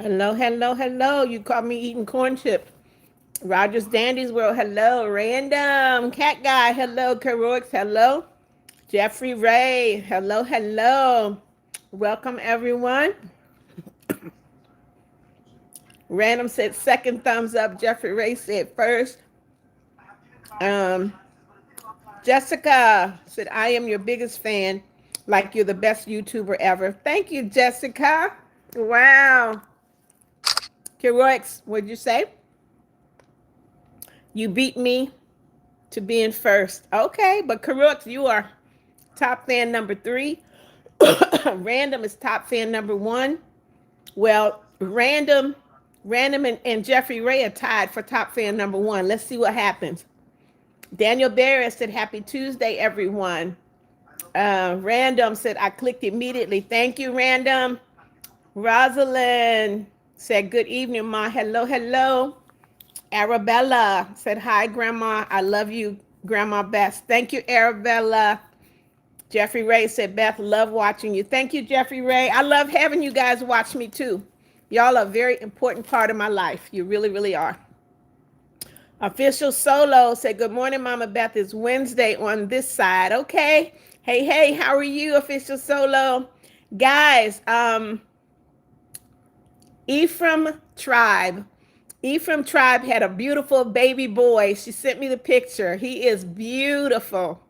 Hello, hello, hello. You caught me eating corn chips. Rogers Dandy's World, hello. Random Cat Guy, hello. Heroics, hello. Jeffrey Ray, hello, hello. Welcome, everyone. Random said second thumbs up. Jeffrey Ray said first. Um, Jessica said, I am your biggest fan. Like you're the best YouTuber ever. Thank you, Jessica. Wow. Heroics, what'd you say? You beat me to being first. Okay, but correct, you are top fan number 3. Random is top fan number 1. Well, Random and Jeffrey Ray are tied for top fan number 1. Let's see what happens. Daniel Barrett said, Happy Tuesday, everyone. Random said, I clicked immediately. Thank you, Random. Rosalind said, Good evening, Ma. Hello, hello. Arabella said, Hi, Grandma. I love you, Grandma Beth. Thank you, Arabella. Jeffrey Ray said, Beth, love watching you. Thank you, Jeffrey Ray. I love having you guys watch me too. Y'all are a very important part of my life. You really, really are. Official Solo said, Good morning, Mama Beth. It's Wednesday on this side. Okay. Hey, hey, how are you, Official Solo? Guys, Ephraim Tribe. Ephraim Tribe had a beautiful baby boy. She sent me the picture. He is beautiful.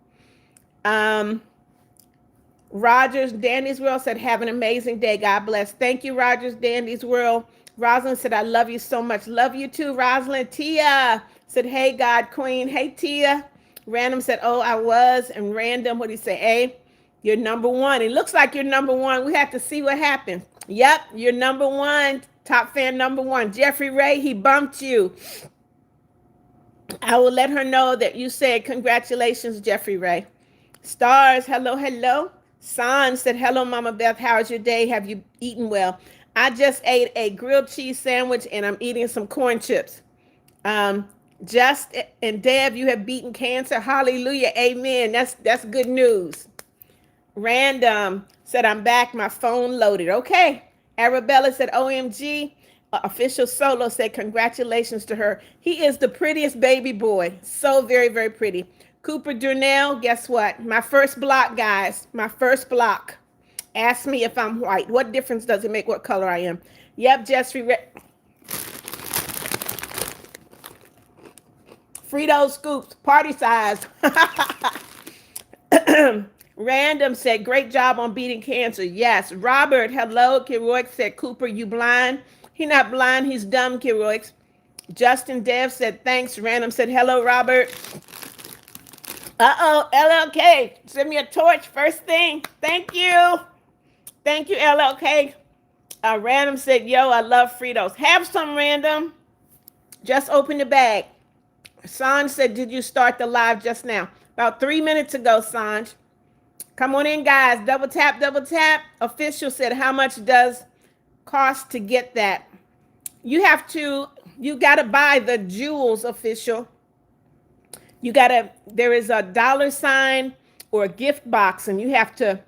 Rogers Dandy's World said, Have an amazing day. God bless. Thank you, Rogers Dandy's World. Rosalind said, I love you so much. Love you too, Rosalind. Tia said, Hey, God Queen. Hey, Tia. Random said, Oh, I was. And Random, what did he say? Hey, you're number 1. It looks like you're number 1. We have to see what happens. Yep, you're number 1. Top fan number 1. Jeffrey Ray, he bumped you. I will let her know that you said congratulations, Jeffrey Ray. Stars, hello, hello. San said, Hello, Mama Beth. How's your day? Have you eaten well? I just ate a grilled cheese sandwich and I'm eating some corn chips. Just and Deb, you have beaten cancer. Hallelujah. Amen. That's good news. Random said, I'm back. My phone loaded. Okay. Arabella said, OMG. Official Solo said, congratulations to her. He is the prettiest baby boy. So very, very pretty. Cooper Durnell, guess what? My first block, guys. My first block. Ask me if I'm white. What difference does it make what color I am? Yep, Jeffrey. Frito scoops, party size. Random said, great job on beating cancer. Yes. Robert, hello. Keroix said, Cooper, you blind? He not blind, he's dumb, Keroix. Justin Dev said, thanks. Random said, hello, Robert. Uh-oh, LLK. Send me a torch first thing. Thank you. Thank you, LLK. Random said, yo, I love Fritos. Have some, Random. Just open the bag. Sanj said, did you start the live just now? About 3 minutes ago, Sanj. Come on in, guys. Double tap, double tap. Official said, how much does cost to get that? You got to buy the jewels, Official. There is a $ or a gift box, and you have to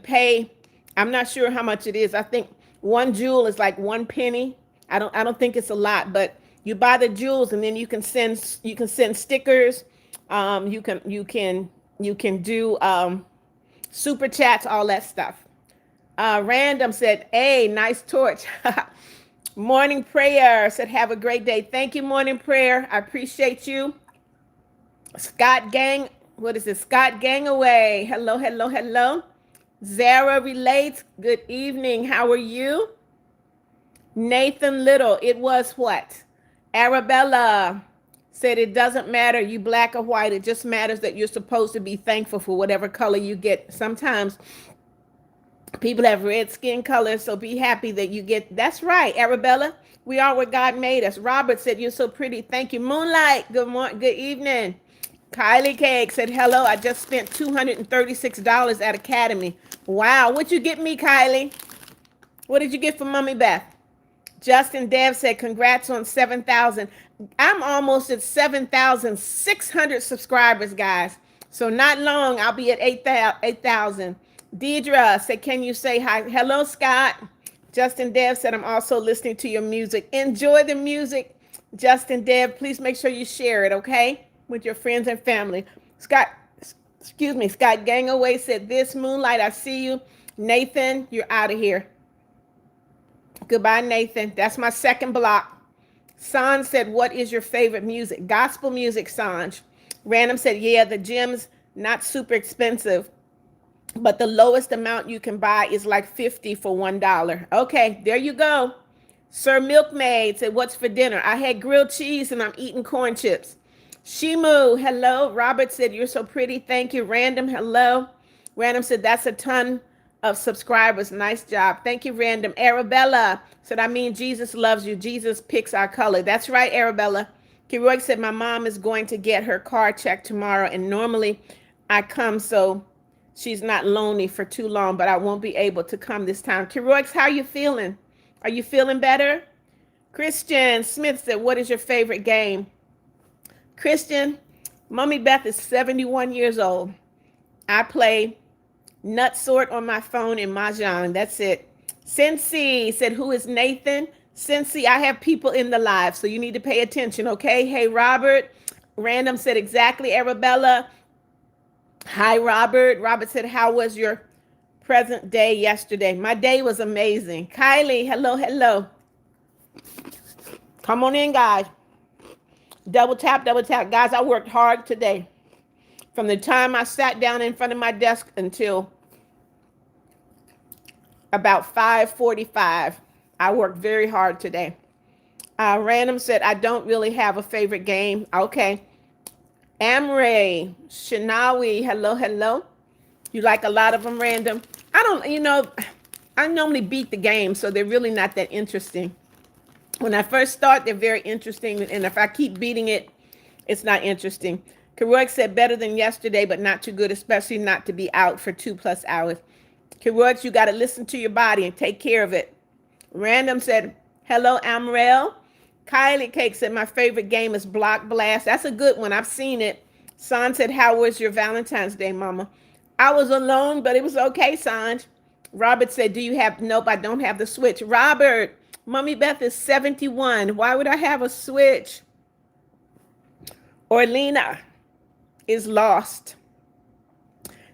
pay. I'm not sure how much it is. I think one jewel is like 1 penny. I don't think it's a lot, but you buy the jewels and then you can send stickers. You can do super chats, all that stuff. Random said, hey, nice torch. Morning Prayer said, have a great day. Thank you, Morning Prayer. I appreciate you. Scott Gang, what is it? Scott Gangaway. Hello, hello, hello. Zara Relates, good evening. How are you? Nathan Little, it was what? Arabella said, it doesn't matter you black or white. It just matters that you're supposed to be thankful for whatever color you get. Sometimes people have red skin color, so be happy that you get. That's right, Arabella. We are what God made us. Robert said, you're so pretty. Thank you. Moonlight, good morning, good evening. Kylie Cake said, hello, I just spent $236 at Academy. Wow, what'd you get me, Kylie? What did you get for Mommy Beth? Justin Dev said, congrats on 7,000. I'm almost at 7,600 subscribers, guys. So not long, I'll be at 8,000. Deidre said, can you say hi? Hello, Scott. Justin Dev said, I'm also listening to your music. Enjoy the music, Justin Dev. Please make sure you share it, okay, with your friends and family. Scott, excuse me, Scott Gangaway said, this Moonlight, I see you. Nathan, you're out of here. Goodbye, Nathan. That's my second block. Sanj said, what is your favorite music? Gospel music, Sanj. Random said, yeah, the gym's not super expensive, but the lowest amount you can buy is like 50 for $1. Okay, there you go. Sir Milkmaid said, what's for dinner? I had grilled cheese and I'm eating corn chips. Shimu, hello. Robert said, you're so pretty. Thank you. Random, hello. Random said, that's a ton of subscribers. Nice job. Thank you, Random. Arabella said, I mean, Jesus loves you. Jesus picks our color. That's right, Arabella. Kiroy said, my mom is going to get her car checked tomorrow, and normally I come so she's not lonely for too long, but I won't be able to come this time. Kiroy, how are you feeling? Are you feeling better? Christian Smith said, what is your favorite game? Christian, Mommy Beth is 71 years old. I play Nut Sort on my phone and Mahjong. That's it. Cincy said, who is Nathan? Cincy, I have people in the live, so you need to pay attention, okay? Hey, Robert. Random said, exactly, Arabella. Hi, Robert. Robert said, how was your present day yesterday? My day was amazing. Kylie, hello, hello. Come on in, guys. Double tap, double tap. Guys, I worked hard today. From the time I sat down in front of my desk until about 5:45. I worked very hard today. Random said, I don't really have a favorite game. Okay. Amray, Shinawi, hello, hello. You like a lot of them, Random? I normally beat the game, so they're really not that interesting. When I first start, they're very interesting, and if I keep beating it, it's not interesting. Kerouac said, better than yesterday, but not too good, especially not to be out for 2+ hours. Kerouac, you got to listen to your body and take care of it. Random said, hello, Amrel. Kylie Cake said, my favorite game is Block Blast. That's a good one. I've seen it. Sanj said, how was your Valentine's Day, Mama? I was alone, but it was okay, Sanj. Robert said, do you have, nope, I don't have the Switch. Robert, Mommy Beth is 71. Why would I have a Switch? Orlina is lost.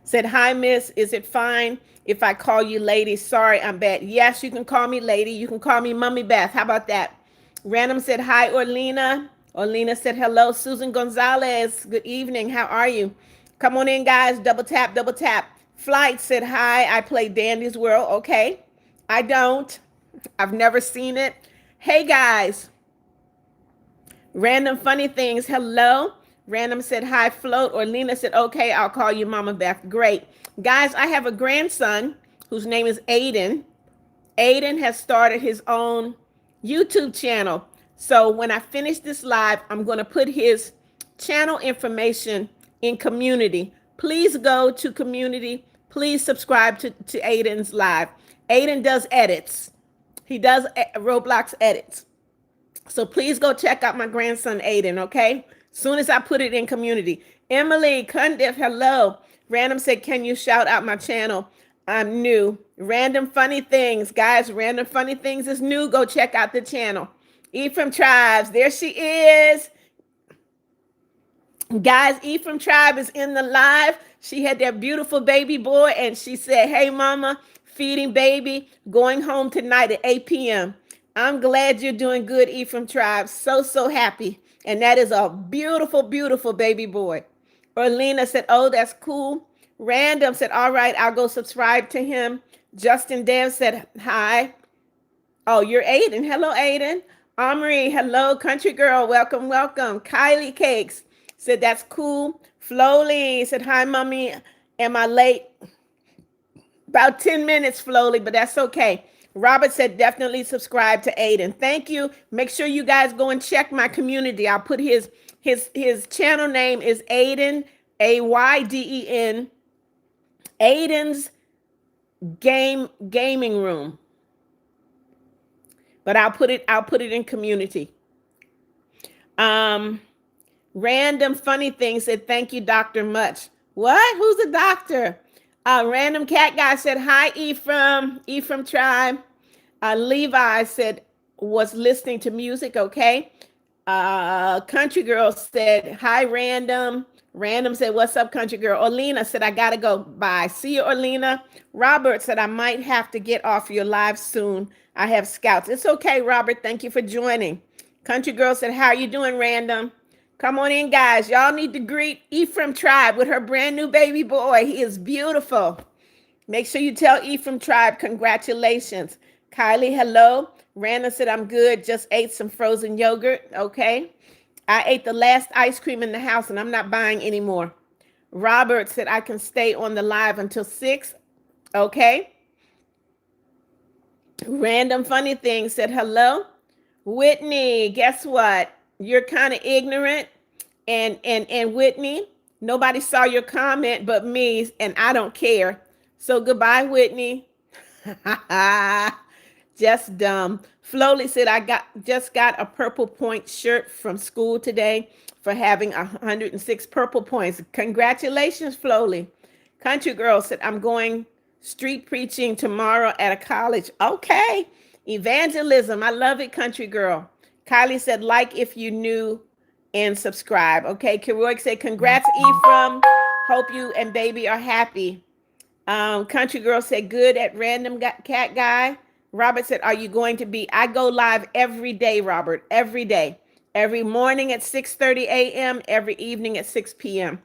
Said, hi, miss. Is it fine if I call you lady? Sorry, I'm bad. Yes, you can call me lady. You can call me Mommy Beth. How about that? Random said, hi, Orlina. Orlina said, hello, Susan Gonzalez. Good evening. How are you? Come on in, guys. Double tap, double tap. Flight said, hi, I play Dandy's World. Okay. I don't. I've never seen it. Hey, guys. Random Funny Things. Hello. Random said, hi, Float. Orlina said, okay, I'll call you Mama Beth. Great. Guys, I have a grandson whose name is Aiden. Aiden has started his own YouTube channel. So when I finish this live, I'm going to put his channel information in community. Please go to community. Please subscribe to Aiden's live. Aiden does edits. He does Roblox edits. So please go check out my grandson, Aiden, okay? Soon as I put it in community. Emily Cundiff, hello. Random said, can you shout out my channel? I'm new. Random Funny Things. Guys, Random Funny Things is new. Go check out the channel. Ephraim Tribes, there she is. Guys, Ephraim Tribe is in the live. She had that beautiful baby boy, and she said, hey, mama, feeding baby, going home tonight at 8 p.m. I'm glad you're doing good, Ephraim Tribe. So, so happy. And that is a beautiful, beautiful baby boy. Orlina said, oh, that's cool. Random said, all right, I'll go subscribe to him. Justin Dev said, hi. Oh, you're Aiden. Hello, Aiden. Omri, hello, country girl. Welcome, welcome. Kylie Cakes said, that's cool. Flowly said, hi, mommy. Am I late? About 10 minutes, Flowly, but that's okay. Robert said, definitely subscribe to Aiden. Thank you. Make sure you guys go and check my community. I'll put his channel name is Aiden, Ayden, Aiden's gaming room. But I'll put it in community. Random Funny Thing said, thank you, Dr. Much. What? Who's the doctor? Random Cat Guy said, hi, Ephraim Tribe. Levi said, was listening to music, okay. Country Girl said, hi, Random. Random said, what's up, Country Girl? Orlina said, I gotta go. Bye. See you, Orlina. Robert said, I might have to get off your live soon. I have scouts. It's okay, Robert. Thank you for joining. Country Girl said, how are you doing, Random? Come on in, guys. Y'all need to greet Ephraim Tribe with her brand new baby boy. He is beautiful. Make sure you tell Ephraim Tribe, congratulations. Kylie, hello. Random said, I'm good. Just ate some frozen yogurt. Okay. I ate the last ice cream in the house and I'm not buying anymore. Robert said, I can stay on the live until 6. Okay. Random funny thing said, hello. Whitney, guess what? You're kind of ignorant. And Whitney, nobody saw your comment but me, and I don't care. So goodbye, Whitney. Just dumb. Flowly said, just got a purple point shirt from school today for having 106 purple points. Congratulations, Flowly. Country Girl said, I'm going street preaching tomorrow at a college. Okay. Evangelism. I love it, Country Girl. Kylie said, like if you knew and subscribe. Okay. Keroic said, congrats, Ephraim. Hope you and baby are happy. Country Girl said, good at Random Cat Guy. Robert said, are you going to be? I go live every day, Robert, every day. Every morning at 6:30 a.m., every evening at 6 p.m.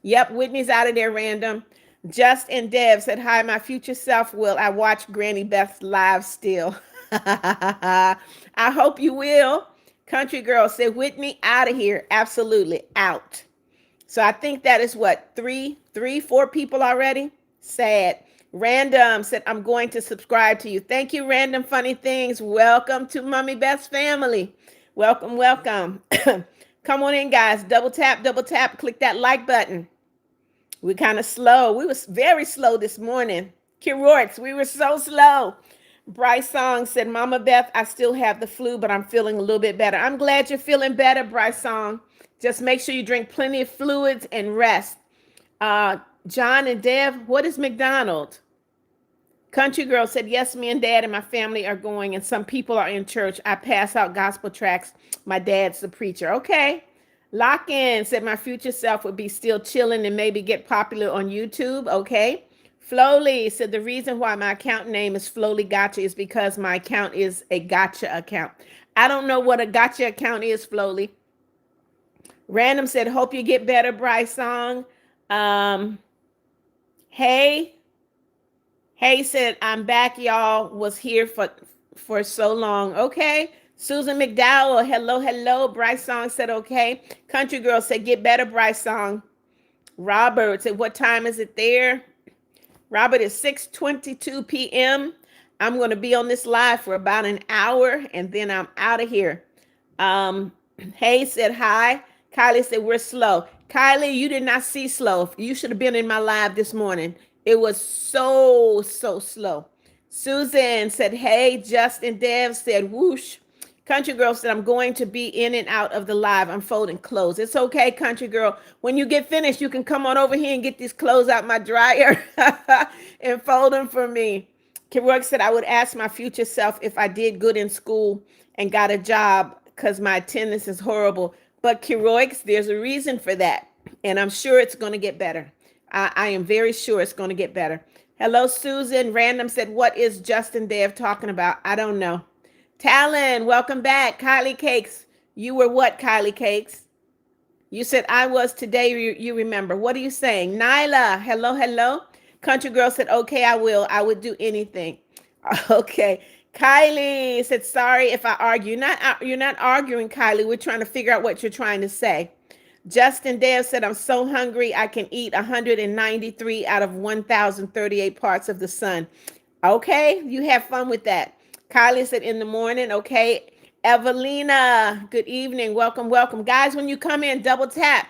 Yep, Whitney's out of there, Random. Just and Dev said, hi, my future self will. I watch Granny Beth's live still. I hope you will. Country Girl said, Whitney, out of here. Absolutely, out. So I think that is what, 4 people already? Sad. Random said, I'm going to subscribe to you. Thank you, Random Funny Things. Welcome to Mommy Beth's family. Welcome, welcome. Come on in, guys. Double tap, click that like button. We're kind of slow. We was very slow this morning. Keroix, we were so slow. Bryce Song said, Mama Beth, I still have the flu, but I'm feeling a little bit better. I'm glad you're feeling better, Bryce Song. Just make sure you drink plenty of fluids and rest. John and Dev, what is McDonald's? Country Girl said, yes, me and Dad and my family are going, and some people are in church. I pass out gospel tracts. My dad's the preacher. Okay. Lock in said, my future self would be still chilling and maybe get popular on YouTube. Okay. Flowly said, the reason why my account name is Flowly Gotcha is because my account is a gotcha account. I don't know what a gotcha account is, Flowly. Random said, hope you get better, Bryce Song. Hey said, I'm back, y'all. Was here for so long. Okay. Susan McDowell, hello. Bryce Song said, okay. Country Girl said, get better, Bryce Song. Robert said, what time is it there? Robert, is 6:22 p.m. I'm going to be on this live for about an hour, and then I'm out of here. Hey said, hi. Kylie said, we're slow. Kylie, you did not see slow. You should have been in my live this morning. It was so slow. Susan said, hey. Justin Dev said, whoosh. Country Girl said, I'm going to be in and out of the live. I'm folding clothes. It's okay, Country Girl. When you get finished, you can come on over here and get these clothes out my dryer and fold them for me. Keroic said, I would ask my future self if I did good in school and got a job because my attendance is horrible. But Keroic, there's a reason for that. And I'm sure it's going to get better. I am very sure it's going to get better. Hello, Susan. Random said, what is Justin Dev talking about? I don't know. Talon, welcome back. Kylie Cakes. You were what, Kylie Cakes? You said I was today. You remember. What are you saying? Nyla, hello. Country Girl said, okay, I will. I would do anything. Okay. Kylie said, sorry if I argue. You're not arguing, Kylie. We're trying to figure out what you're trying to say. Justin Dev said, I'm so hungry. I can eat 193 out of 1,038 parts of the sun. Okay. You have fun with that. Kylie said, in the morning. Okay. Evelina, good evening. Welcome. Guys, when you come in, double tap.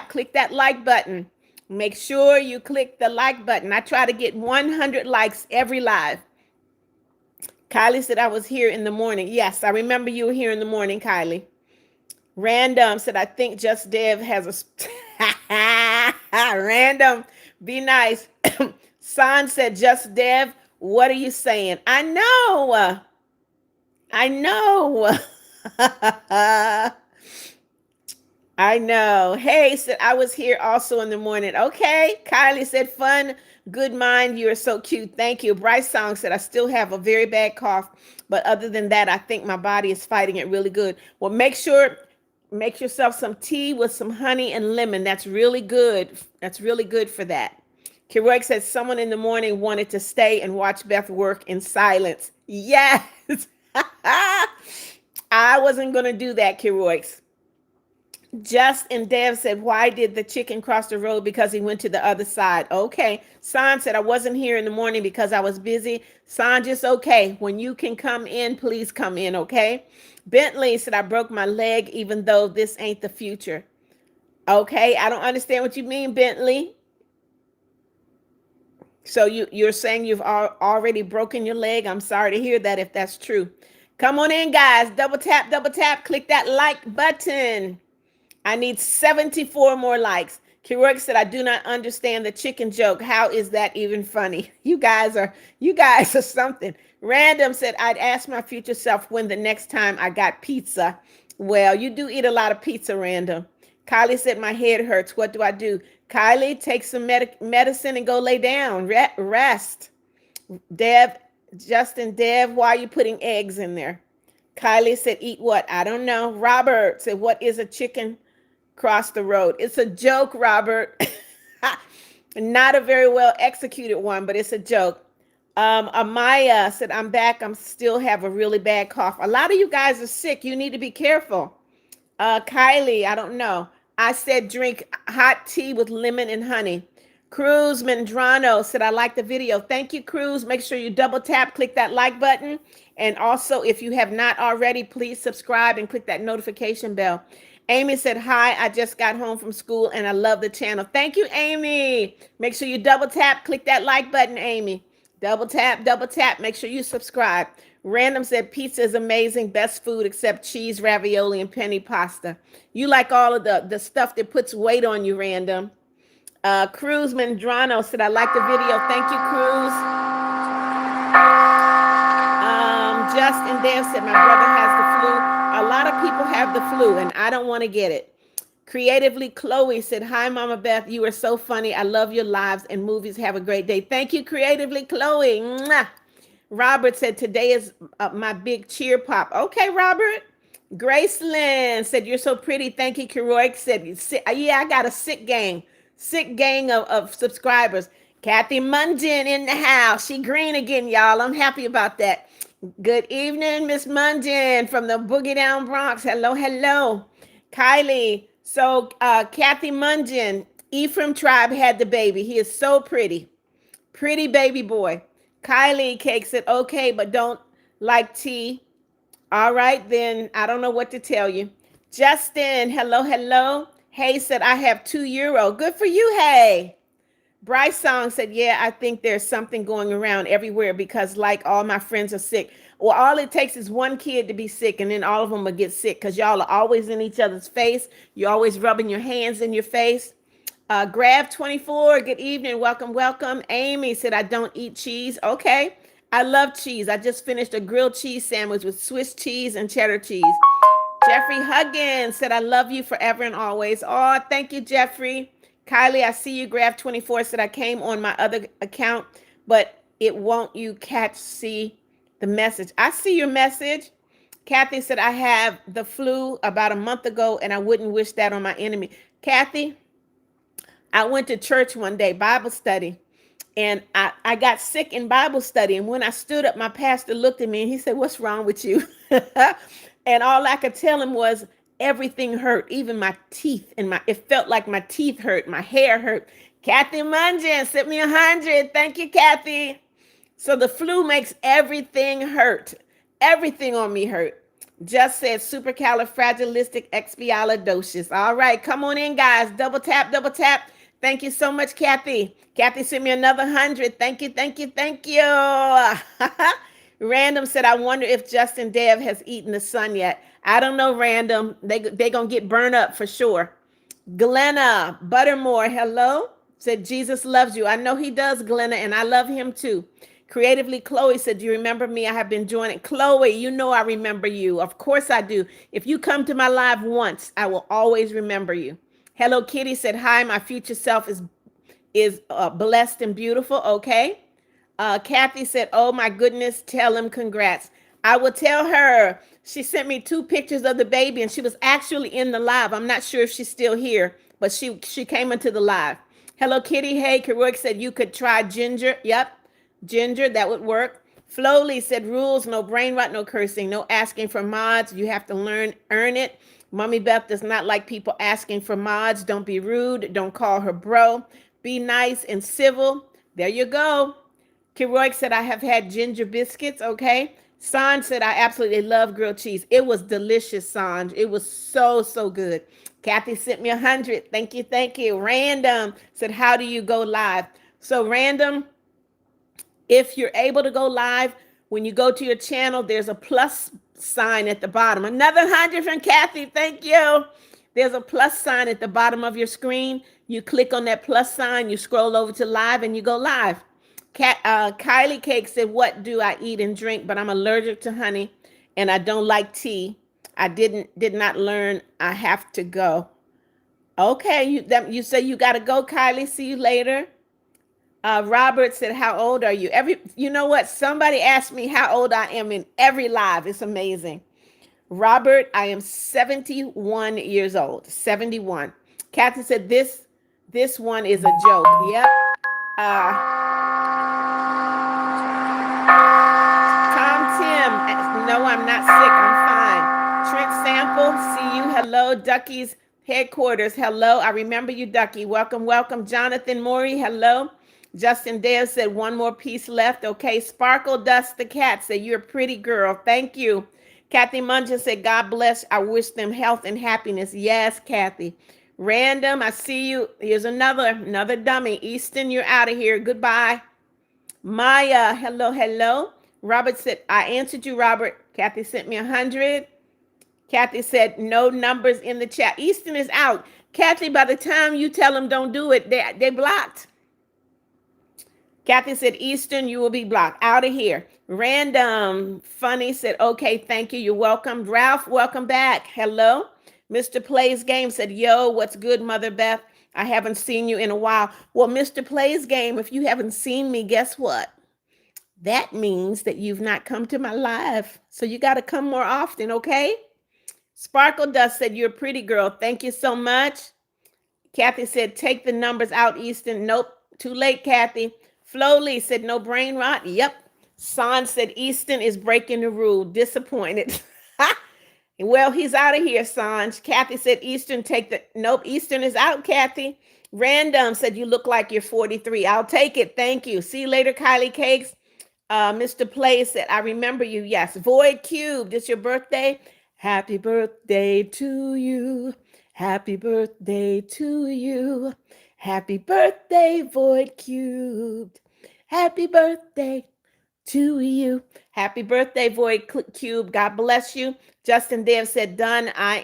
Click that like button. Make sure you click the like button. I try to get 100 likes every live. Kylie said, I was here in the morning. Yes, I remember you were here in the morning, Kylie. Random said, I think Just Dev has a... Random, be nice. San said, Just Dev What are you saying? I know. I know. I know. Hey, said I was here also in the morning. Okay. Kylie said, fun, good mind. You are so cute. Thank you. Bryce Song said, I still have a very bad cough. But other than that, I think my body is fighting it really good. Well, make yourself some tea with some honey and lemon. That's really good. That's really good for that. Keroy said, someone in the morning wanted to stay and watch Beth work in silence. Yes. I wasn't going to do that, Keroy. Just and Dev said, why did the chicken cross the road? Because he went to the other side. Okay. San said, I wasn't here in the morning because I was busy. San, just okay. When you can come in, please come in. Okay. Bentley said, I broke my leg, even though this ain't the future. Okay. I don't understand what you mean, Bentley. So you're saying you've already broken your leg? I'm sorry to hear that if that's true. Come on in, guys. Double tap, click that like button. I need 74 more likes. Keroy said, I do not understand the chicken joke. How is that even funny? You guys are something. Random said, I'd ask my future self when the next time I got pizza. Well, you do eat a lot of pizza, Random. Kylie said, my head hurts. What do I do? Kylie, take some medicine and go lay down. Rest. Dev, Justin, Dev, why are you putting eggs in there? Kylie said, eat what? I don't know. Robert said, what is a chicken cross the road? It's a joke, Robert. Not a very well executed one, but it's a joke. Amaya said, I'm back. I'm still have a really bad cough. A lot of you guys are sick. You need to be careful. Kylie, I don't know. I said drink hot tea with lemon and honey. Cruz Mendrano said, I like the video. Thank you, Cruz. Make sure you double tap, click that like button. And also, if you have not already, please subscribe and click that notification bell. Amy said, hi, I just got home from school and I love the channel. Thank you, Amy. Make sure you double tap, click that like button, Amy. Double tap, make sure you subscribe. Random said, pizza is amazing, best food except cheese, ravioli, and penny pasta. You like all of the stuff that puts weight on you, Random. Cruz Mendrano said, I like the video. Thank you, Cruz. Justin Dave said, my brother has the flu. A lot of people have the flu, and I don't want to get it. Creatively Chloe said, hi, Mama Beth. You are so funny. I love your lives and movies. Have a great day. Thank you, Creatively Chloe. Mwah. Robert said, today is my big cheer pop. Okay, Robert. Gracelyn said, you're so pretty. Thank you, Keroy said, yeah, I got a sick gang of subscribers. Kathy Mungin in the house. She green again, y'all. I'm happy about that. Good evening, Miss Mungin from the Boogie Down Bronx. Hello, hello. Kylie. So Kathy Mungin, Ephraim Tribe had the baby. He is so pretty. Pretty baby boy. Kylie Cake said, okay, but don't like tea. All right, then I don't know what to tell you. Justin, hello, hello. Hey said, I have €2. Good for you, hey. Bryce Song said, yeah, I think there's something going around everywhere because like all my friends are sick. Well, all it takes is one kid to be sick and then all of them will get sick because y'all are always in each other's face. You're always rubbing your hands in your face. Grab 24, good evening, welcome, welcome. Amy said, I don't eat cheese. Okay, I love cheese. I just finished a grilled cheese sandwich with Swiss cheese and cheddar cheese. Jeffrey Huggins said, I love you forever and always. Oh, thank you, Jeffrey. Kylie, I see you. Grab 24 said, I came on my other account, but it won't you see the message. I see your message. Kathy said, I have the flu about a month ago and I wouldn't wish that on my enemy. Kathy, I went to church one day, Bible study, and I got sick in Bible study. And when I stood up, my pastor looked at me and he said, what's wrong with you? And all I could tell him was everything hurt, even my teeth. And it felt like my teeth hurt, my hair hurt. Kathy Mungin sent me 100. Thank you, Kathy. So the flu makes everything hurt. Everything on me hurt. Just said supercalifragilisticexpialidocious. All right, come on in, guys. Double tap, double tap. Thank you so much, Kathy. Kathy sent me another 100. Thank you, thank you, thank you. Random said, I wonder if Justin Dev has eaten the sun yet. I don't know, Random. They going to get burned up for sure. Glenna Buttermore, hello. Said, Jesus loves you. I know he does, Glenna, and I love him too. Creatively, Chloe said, do you remember me? I have been joining. Chloe, you know I remember you. Of course I do. If you come to my live once, I will always remember you. Hello Kitty said, hi, my future self is blessed and beautiful. Okay. Kathy said, oh my goodness, tell him congrats. I will tell her. She sent me 2 pictures of the baby and she was actually in the live. I'm not sure if she's still here, but she came into the live. Hello Kitty. Hey, Keroic said you could try ginger. Yep. Ginger, that would work. Flowly said rules, no brain rot, no cursing, no asking for mods. You have to earn it. Mommy Beth does not like people asking for mods. Don't be rude. Don't call her bro. Be nice and civil. There you go. Keroic said, I have had ginger biscuits. Okay. Sanj said, I absolutely love grilled cheese. It was delicious, Sanj. It was so, so good. Kathy sent me 100. Thank you. Thank you. Random said, how do you go live? So Random, if you're able to go live, when you go to your channel, there's a plus sign at the bottom. Another 100 from Kathy. Thank you. There's a plus sign at the bottom of your screen. You click on that plus sign, you scroll over to live, and you go live. Kylie Cake said, what do I eat and drink? But I'm allergic to honey, and I don't like tea. I did not learn. I have to go. Okay, you say you got to go, Kylie. See you later. Robert said, how old are you? You know what? Somebody asked me how old I am in every live. It's amazing. Robert, I am 71 years old. 71. Kathy said, this one is a joke. Yep. Tom Tim, no, I'm not sick. I'm fine. Trent Sample, see you. Hello. Ducky's headquarters. Hello. I remember you, Ducky. Welcome, welcome. Jonathan Maury, hello. Justin Dale said, one more piece left. Okay. Sparkle Dust the Cat said, you're a pretty girl. Thank you. Kathy Munja said, God bless. I wish them health and happiness. Yes, Kathy. Random, I see you. Here's another dummy. Easton, you're out of here. Goodbye. Maya, hello, hello. Robert said, I answered you, Robert. Kathy sent me 100. Kathy said, no numbers in the chat. Easton is out. Kathy, by the time you tell them don't do it, they blocked. Kathy said, Eastern, you will be blocked. Out of here. Random Funny said, okay, thank you. You're welcome. Ralph, welcome back. Hello. Mr. Plays Game said, yo, what's good, Mother Beth? I haven't seen you in a while. Well, Mr. Plays Game, if you haven't seen me, guess what? That means that you've not come to my live. So you got to come more often, okay? Sparkle Dust said, you're a pretty girl. Thank you so much. Kathy said, take the numbers out, Easton. Nope, too late, Kathy. Flowly said, no brain rot. Yep. San said, Easton is breaking the rule. Disappointed. Well, he's out of here, Sanj. Kathy said, Eastern, nope, Eastern is out, Kathy. Random said, you look like you're 43. I'll take it. Thank you. See you later, Kylie Cakes. Mr. Play said, I remember you. Yes. Void Cube, it's your birthday. Happy birthday to you. Happy birthday to you. Happy birthday, Void Cubed. Happy birthday to you. Happy birthday, Void Cube. God bless you. Justin Dev said, done. I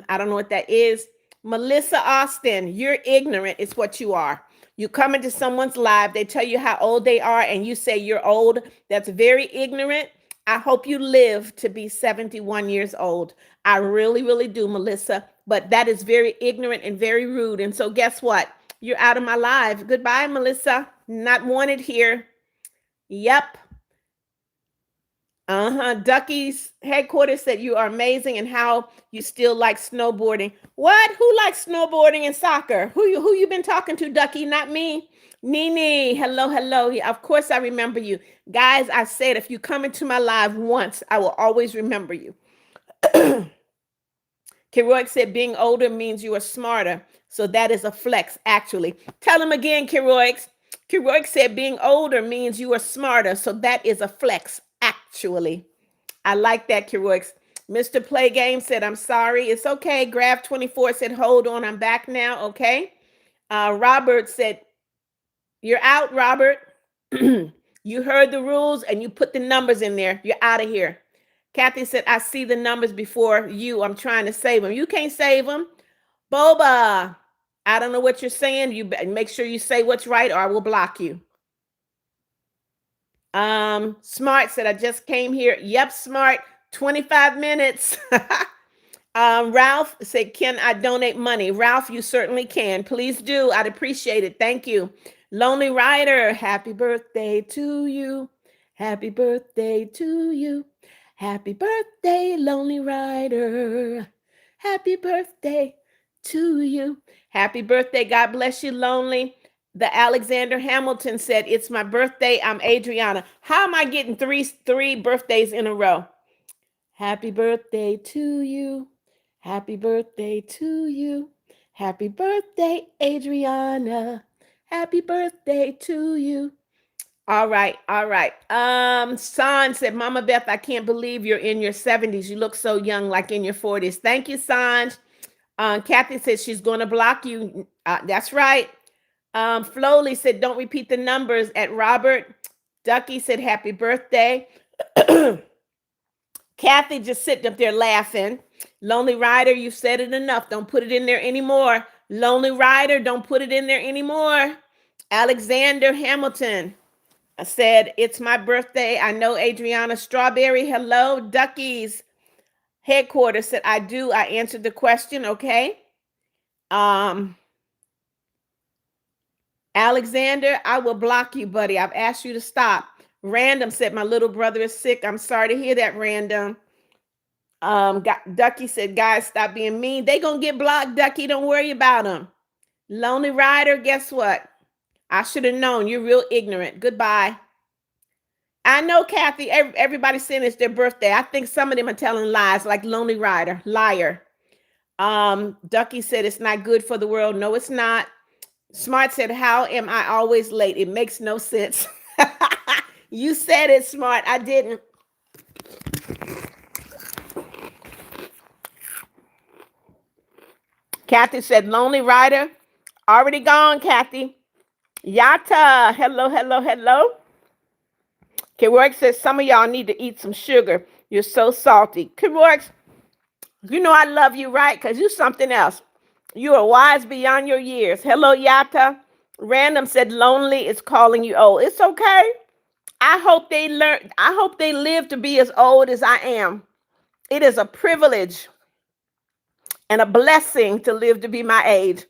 don't know what that is. Melissa Austin, you're ignorant. It's what you are. You come into someone's live, they tell you how old they are, and you say you're old. That's very ignorant. I hope you live to be 71 years old. I really, really do, Melissa. But that is very ignorant and very rude. And so guess what? You're out of my live. Goodbye, Melissa. Not wanted here. Yep. Ducky's headquarters said you are amazing and how you still like snowboarding. What? Who likes snowboarding and soccer? Who you been talking to, Ducky? Not me. Nene, hello, hello. Of course I remember you. Guys, I said if you come into my live once, I will always remember you. Keroic said being older means you are smarter. So that is a flex, actually. Tell him again, Keroic. Keroic said being older means you are smarter. So that is a flex, actually. I like that, Keroic. Mr. Play Game said, I'm sorry. It's okay. Graph 24 said, hold on. I'm back now. Okay. Robert said, you're out, Robert. You heard the rules and you put the numbers in there. You're out of here. Kathy said, I see the numbers before you. I'm trying to save them. You can't save them. Boba, I don't know what you're saying. You make sure you say what's right or I will block you. Smart said, I just came here. Yep, Smart, 25 minutes. Ralph said, can I donate money? Ralph, you certainly can. Please do. I'd appreciate it. Thank you. Lonely Rider, happy birthday to you. Happy birthday to you. Happy birthday, Lonely Rider. Happy birthday to you. Happy birthday. God bless you, Lonely. The Alexander Hamilton said, it's my birthday. I'm Adriana. How am I getting three birthdays in a row? Happy birthday to you. Happy birthday to you. Happy birthday, Adriana. Happy birthday to you. All right, all right. San said, Mama Beth, I can't believe you're in your 70s. You look so young, like in your 40s. Thank you, Sanj. Kathy said she's going to block you. That's right. Flowly said, don't repeat the numbers at Robert. Ducky said, happy birthday. Kathy just sitting up there laughing. Lonely Rider, you said it enough. Don't put it in there anymore. Lonely Rider, don't put it in there anymore. Alexander Hamilton said, it's my birthday. I know Adriana. Strawberry, hello. Ducky's headquarters said, I do. I answered the question. Okay. Alexander, I will block you, buddy. I've asked you to stop. Random said, my little brother is sick. I'm sorry to hear that, Random. Ducky said, guys, stop being mean. They gonna get blocked, Ducky. Don't worry about them. Lonely Rider, guess what? I should have known. You're real ignorant. Goodbye. I know, Kathy, everybody's saying it's their birthday. I think some of them are telling lies, like Lonely Rider. Liar. Ducky said, it's not good for the world. No, it's not. Smart said, how am I always late? It makes no sense. You said it, Smart. I didn't. Kathy said, Lonely Rider. Already gone, Kathy. Yata. Hello, hello, hello. Kework says, some of y'all need to eat some sugar. You're so salty. Kework, you know I love you, right? Because you're something else. You are wise beyond your years. Hello, Yata. Random said, lonely is calling you old. It's okay. I hope they learn. I hope they live to be as old as I am. It is a privilege and a blessing to live to be my age.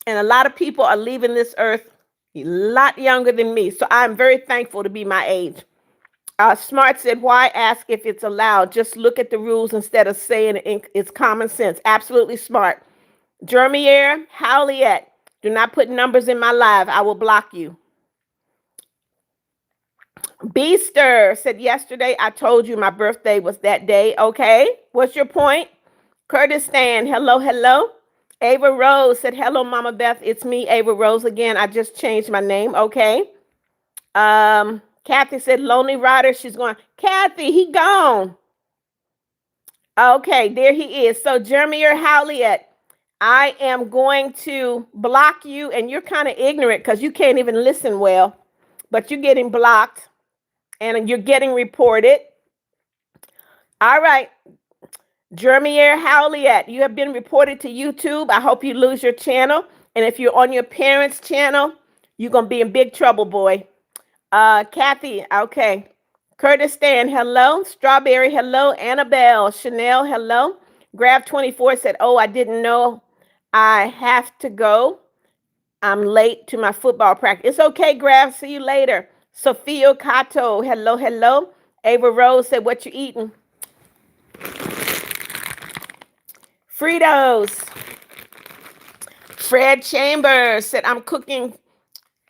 And a lot of people are leaving this earth a lot younger than me. So I'm very thankful to be my age. Smart said, why ask if it's allowed? Just look at the rules instead of saying it's common sense. Absolutely smart. Jermier, Howliet, do not put numbers in my live. I will block you. Beaster said, yesterday I told you my birthday was that day. Okay, what's your point? Kurdistan, hello, hello. Ava Rose said, hello, Mama Beth. It's me, Ava Rose again. I just changed my name. Okay. Kathy said, Lonely Rider. She's going, Kathy, he gone. Okay, there he is. So Jeremy or Howliet, I am going to block you, and you're kind of ignorant because you can't even listen well, but you're getting blocked and you're getting reported. All right. Jeremier Howliet, you have been reported to YouTube. I hope you lose your channel. And if you're on your parents' channel, you're going to be in big trouble, boy. Kathy, okay. Kurdistan, hello. Strawberry, hello. Annabelle, Chanel, hello. Grab24 said, oh, I didn't know I have to go. I'm late to my football practice. It's okay, Grab. See you later. Sophia Cato, hello, hello. Ava Rose said, what you eating? Fritos. Fred Chambers said, I'm cooking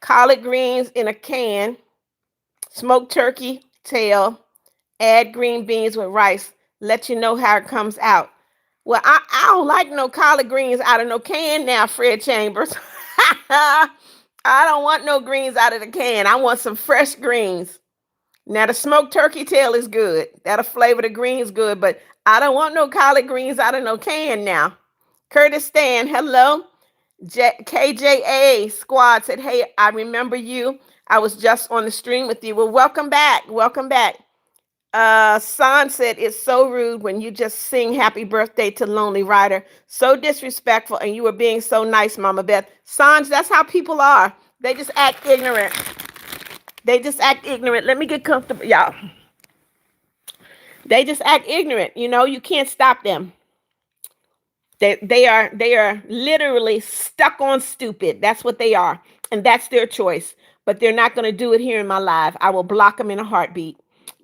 collard greens in a can, smoked turkey tail, add green beans with rice, let you know how it comes out. Well, I don't like no collard greens out of no can now, Fred Chambers. I don't want no greens out of the can. I want some fresh greens. Now, the smoked turkey tail is good. That'll flavor the greens good, but I don't want no collard greens out of no can now. Kurdistan, hello. KJA squad said, hey, I remember you. I was just on the stream with you. Well, welcome back. Welcome back. San said, it's so rude when you just sing happy birthday to Lonely Rider. So disrespectful, and you were being so nice, Mama Beth. Sanj, that's how people are. They just act ignorant. They just act ignorant. Let me get comfortable, y'all. They just act ignorant. You know, you can't stop them. They are literally stuck on stupid. That's what they are, and that's their choice. But they're not going to do it here in my live. I will block them in a heartbeat.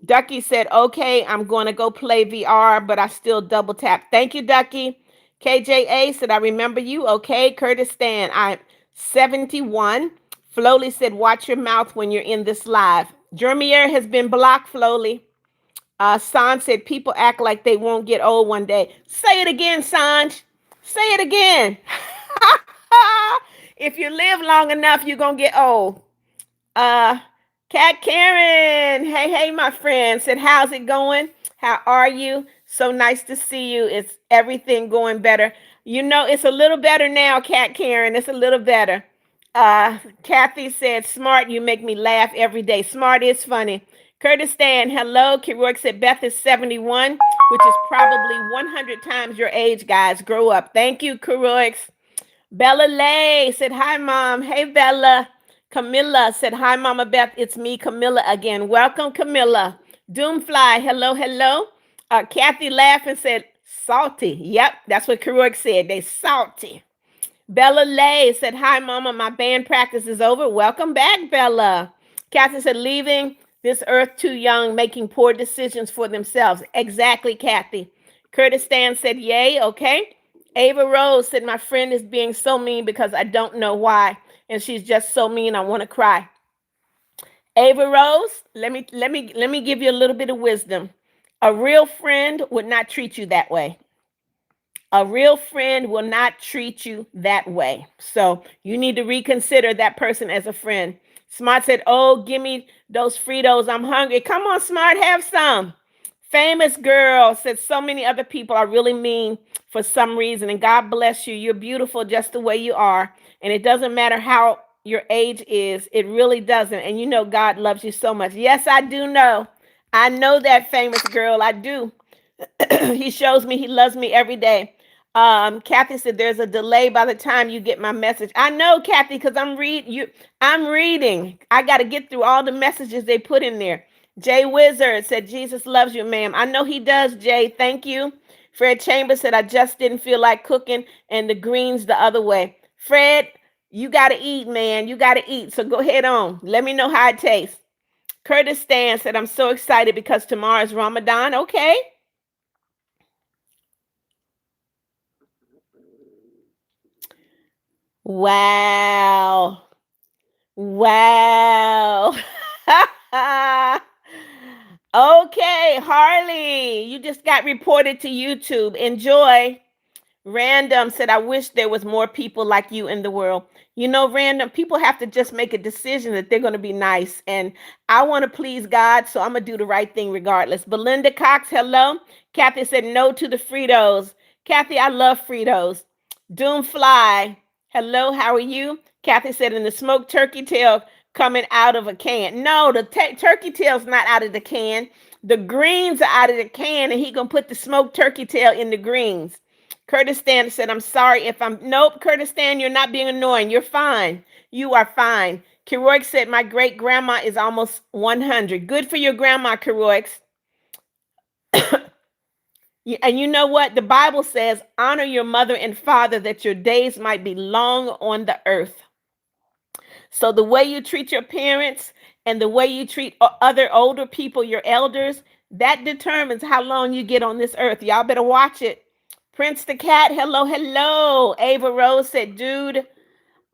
Ducky said, "Okay, I'm going to go play VR, but I still double tap." Thank you, Ducky. KJA said, "I remember you." Okay, Kurdistan, I'm 71. Flowly said, "Watch your mouth when you're in this live." Jermier has been blocked, Flowly. Sanj said, "People act like they won't get old one day." Say it again, Sanj. Say it again. If you live long enough, you're going to get old. Uh, Cat Karen, hey, hey, my friend, said, "How's it going? How are you? So nice to see you. Is everything going better?" You know, it's a little better now, Cat Karen. It's a little better. Kathy said, "Smart, you make me laugh every day." Smart is funny. Kurdistan, hello. Kiroik said, "Beth is 71, which is probably 100 times your age, guys. Grow up." Thank you, Kiroik. Bella Lay said, "Hi, Mom." Hey, Bella. Camilla said, "Hi, Mama Beth. It's me, Camilla, again." Welcome, Camilla. Doomfly, hello, hello. Kathy laughed and said, "Salty." Yep, that's what Kiroik said. They salty. Bella Lay said, "Hi, Mama. My band practice is over." Welcome back, Bella. Kathy said, "Leaving this earth too young, making poor decisions for themselves." Exactly, Kathy. Kurdistan said, "Yay." Okay. Ava Rose said, "My friend is being so mean because I don't know why. And she's just so mean, I want to cry." Ava Rose, let me give you a little bit of wisdom. A real friend would not treat you that way. A real friend will not treat you that way. So you need to reconsider that person as a friend. Smart said, "Oh, give me those Fritos. I'm hungry." Come on, Smart, have some. Famous girl said, "So many other people are really mean for some reason. And God bless you. You're beautiful just the way you are. And it doesn't matter how your age is. It really doesn't. And you know God loves you so much." Yes, I do know. I know that, famous girl. I do. He shows me he loves me every day. Kathy said, "There's a delay by the time you get my message." I know, Kathy, because I'm reading. I got to get through all the messages they put in there. Jay Wizard said, "Jesus loves you, ma'am." I know he does, Jay. Thank you. Fred Chambers said, "I just didn't feel like cooking and the greens the other way." Fred, you got to eat, man. You got to eat. So go ahead on. Let me know how it tastes. Kurdistan said, "I'm so excited because tomorrow is Ramadan." Okay. Wow. Wow. Okay, Harley, you just got reported to YouTube. Enjoy. Random said, "I wish there was more people like you in the world." You know, Random, people have to just make a decision that they're going to be nice. And I want to please God, so I'm going to do the right thing regardless. Belinda Cox, hello. Kathy said, "No to the Fritos." Kathy, I love Fritos. Doomfly, hello, how are you? Kathy said, "In the smoked turkey tail coming out of a can." No, the turkey tail's not out of the can. The greens are out of the can, and he going to put the smoked turkey tail in the greens. Kurdistan said, "I'm sorry if I'm..." Nope, Kurdistan, you're not being annoying. You're fine. You are fine. Keroix said, "My great grandma is almost 100. Good for your grandma, Keroix. And you know what? The Bible says, "Honor your mother and father that your days might be long on the earth." So the way you treat your parents and the way you treat other older people, your elders, that determines how long you get on this earth. Y'all better watch it. Prince the Cat, hello, hello. Ava Rose said, "Dude,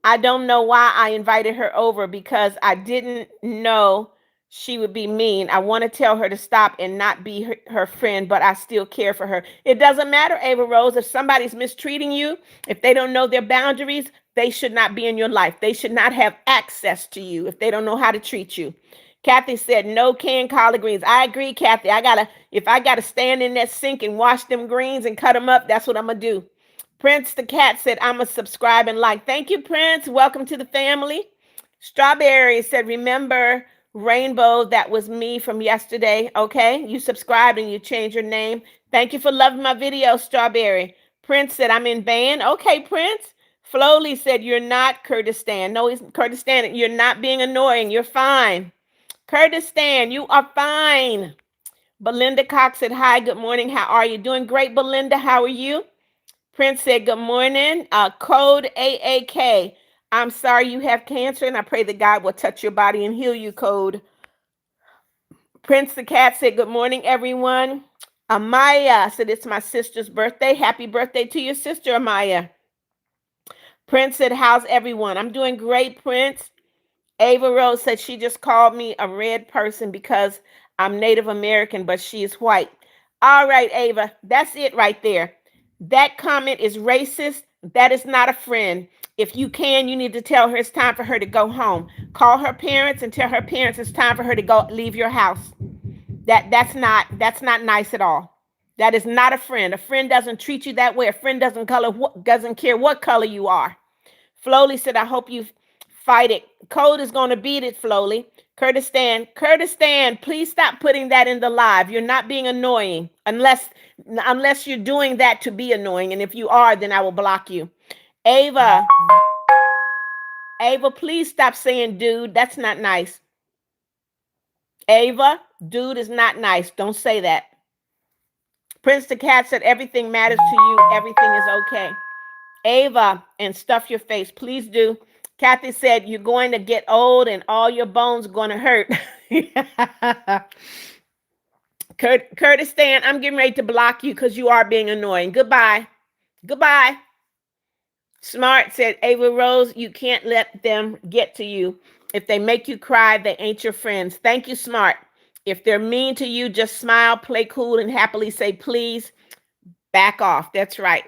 I don't know why I invited her over because I didn't know she would be mean. I want to tell her to stop and not be her friend, but I still care for her." It doesn't matter, Ava Rose. If somebody's mistreating you, if they don't know their boundaries, they should not be in your life. They should not have access to you if they don't know how to treat you. Kathy said, "No canned collard greens." I agree, Kathy. If I gotta stand in that sink and wash them greens and cut them up, that's what I'm gonna do. Prince the Cat said, "I'm a subscribe and like." Thank you, Prince. Welcome to the family. Strawberry said, "Remember Rainbow, that was me from yesterday." Okay, you subscribed and you changed your name. Thank you for loving my video, Strawberry. Prince said, "I'm in band." Okay, Prince. Flowly said, "You're not Kurdistan." No, he's Kurdistan. You're not being annoying. You're fine. Kurdistan, you are fine. Belinda Cox said, hi, good morning. How are you? Doing great, Belinda. How are you? Prince said, good morning. Code AAK. I'm sorry you have cancer, and I pray that God will touch your body and heal you, Code. Prince the Cat said, good morning, everyone. Amaya said, it's my sister's birthday. Happy birthday to your sister, Amaya. Prince said, how's everyone? I'm doing great, Prince. Ava Rose said she just called me a red person because I'm Native American, but she is white. All right, Ava, that's it right there. That comment is racist. That is not a friend. If you can, you need to tell her it's time for her to go home. Call her parents and tell her parents it's time for her to go leave your house. That's not nice at all. That is not a friend. A friend doesn't treat you that way. A friend doesn't care what color you are. Flowly said, I hope you fight it. Code is going to beat it, Flowly. Kurdistan, please stop putting that in the live. You're not being annoying unless you're doing that to be annoying. And if you are, then I will block you. Ava, please stop saying dude. That's not nice. Ava, dude is not nice. Don't say that. Prince the Cat said, everything matters to you. Everything is okay. Ava, and stuff your face. Please do. Kathy said, you're going to get old and all your bones are going to hurt. Kurdistan, I'm getting ready to block you because you are being annoying. Goodbye. Goodbye. Smart said, Ava Rose, you can't let them get to you. If they make you cry, they ain't your friends. Thank you, Smart. If they're mean to you, just smile, play cool, and happily say, please, back off. That's right.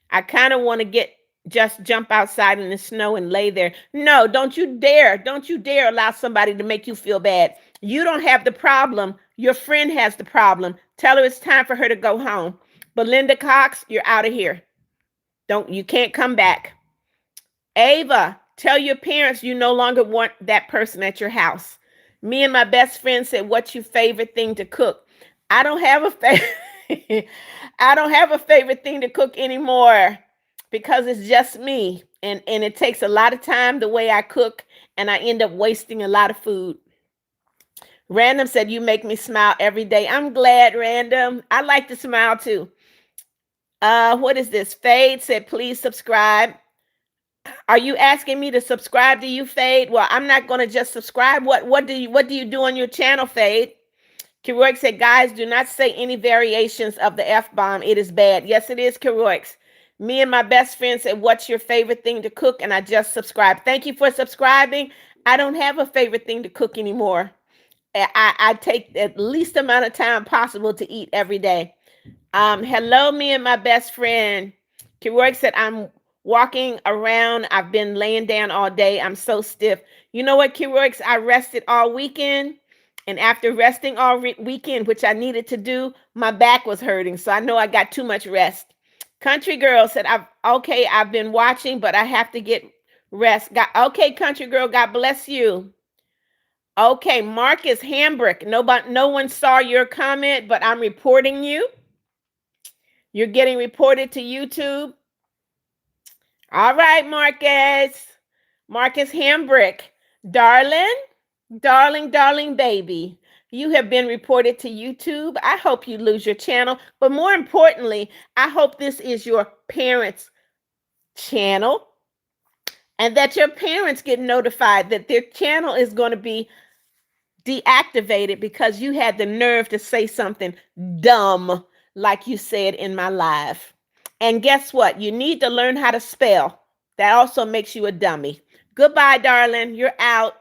I kind of want to just jump outside in the snow and lay there. No, don't you dare. Don't you dare allow somebody to make you feel bad. You don't have the problem. Your friend has the problem. Tell her it's time for her to go home. Belinda Cox, you're out of here. You can't come back. Ava, tell your parents you no longer want that person at your house. Me and my best friend said, what's your favorite thing to cook? I don't have a favorite. I don't have a favorite thing to cook anymore because it's just me. And it takes a lot of time the way I cook, and I end up wasting a lot of food. Random said, you make me smile every day. I'm glad, Random. I like to smile too. What is this? Fade said, please subscribe. Are you asking me to subscribe to you, Fade? Well, I'm not going to just subscribe. What do you do on your channel, Fade? Keroix said, guys, do not say any variations of the F-bomb. It is bad. Yes, it is, Keroix. Me and my best friend said, what's your favorite thing to cook? And I just subscribed. Thank you for subscribing. I don't have a favorite thing to cook anymore. I take the least amount of time possible to eat every day. Hello, me and my best friend. Keroix said, I'm walking around. I've been laying down all day. I'm so stiff. You know what, Keroix? I rested all weekend. And after resting all weekend, which I needed to do, my back was hurting. So I know I got too much rest. Country Girl said, I've been watching, but I have to get rest. Okay, Country Girl, God bless you. Okay, Marcus Hambrick. No one saw your comment, but I'm reporting you. You're getting reported to YouTube. All right, Marcus. Marcus Hambrick. Darling baby, you have been reported to YouTube. I hope you lose your channel. But more importantly, I hope this is your parents' channel and that your parents get notified that their channel is going to be deactivated because you had the nerve to say something dumb like you said in my live. And guess what? You need to learn how to spell. That also makes you a dummy. Goodbye, darling. You're out.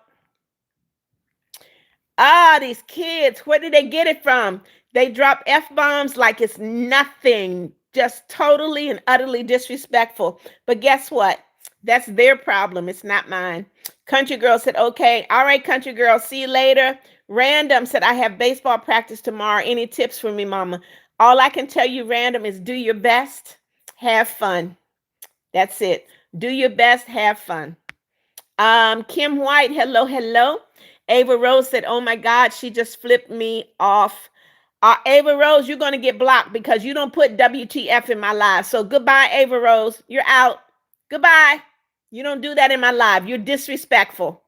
These kids, where did they get it from? They drop F-bombs like it's nothing. Just totally and utterly disrespectful. But guess what? That's their problem. It's not mine. Country Girl said, okay. All right, Country Girl. See you later. Random said, I have baseball practice tomorrow. Any tips for me, Mama? All I can tell you, Random, is do your best. Have fun. That's it. Do your best. Have fun. Kim White, hello. Ava Rose said, oh my God, she just flipped me off. Ava Rose, you're going to get blocked because you don't put WTF in my live. So goodbye, Ava Rose. You're out. Goodbye. You don't do that in my live. You're disrespectful.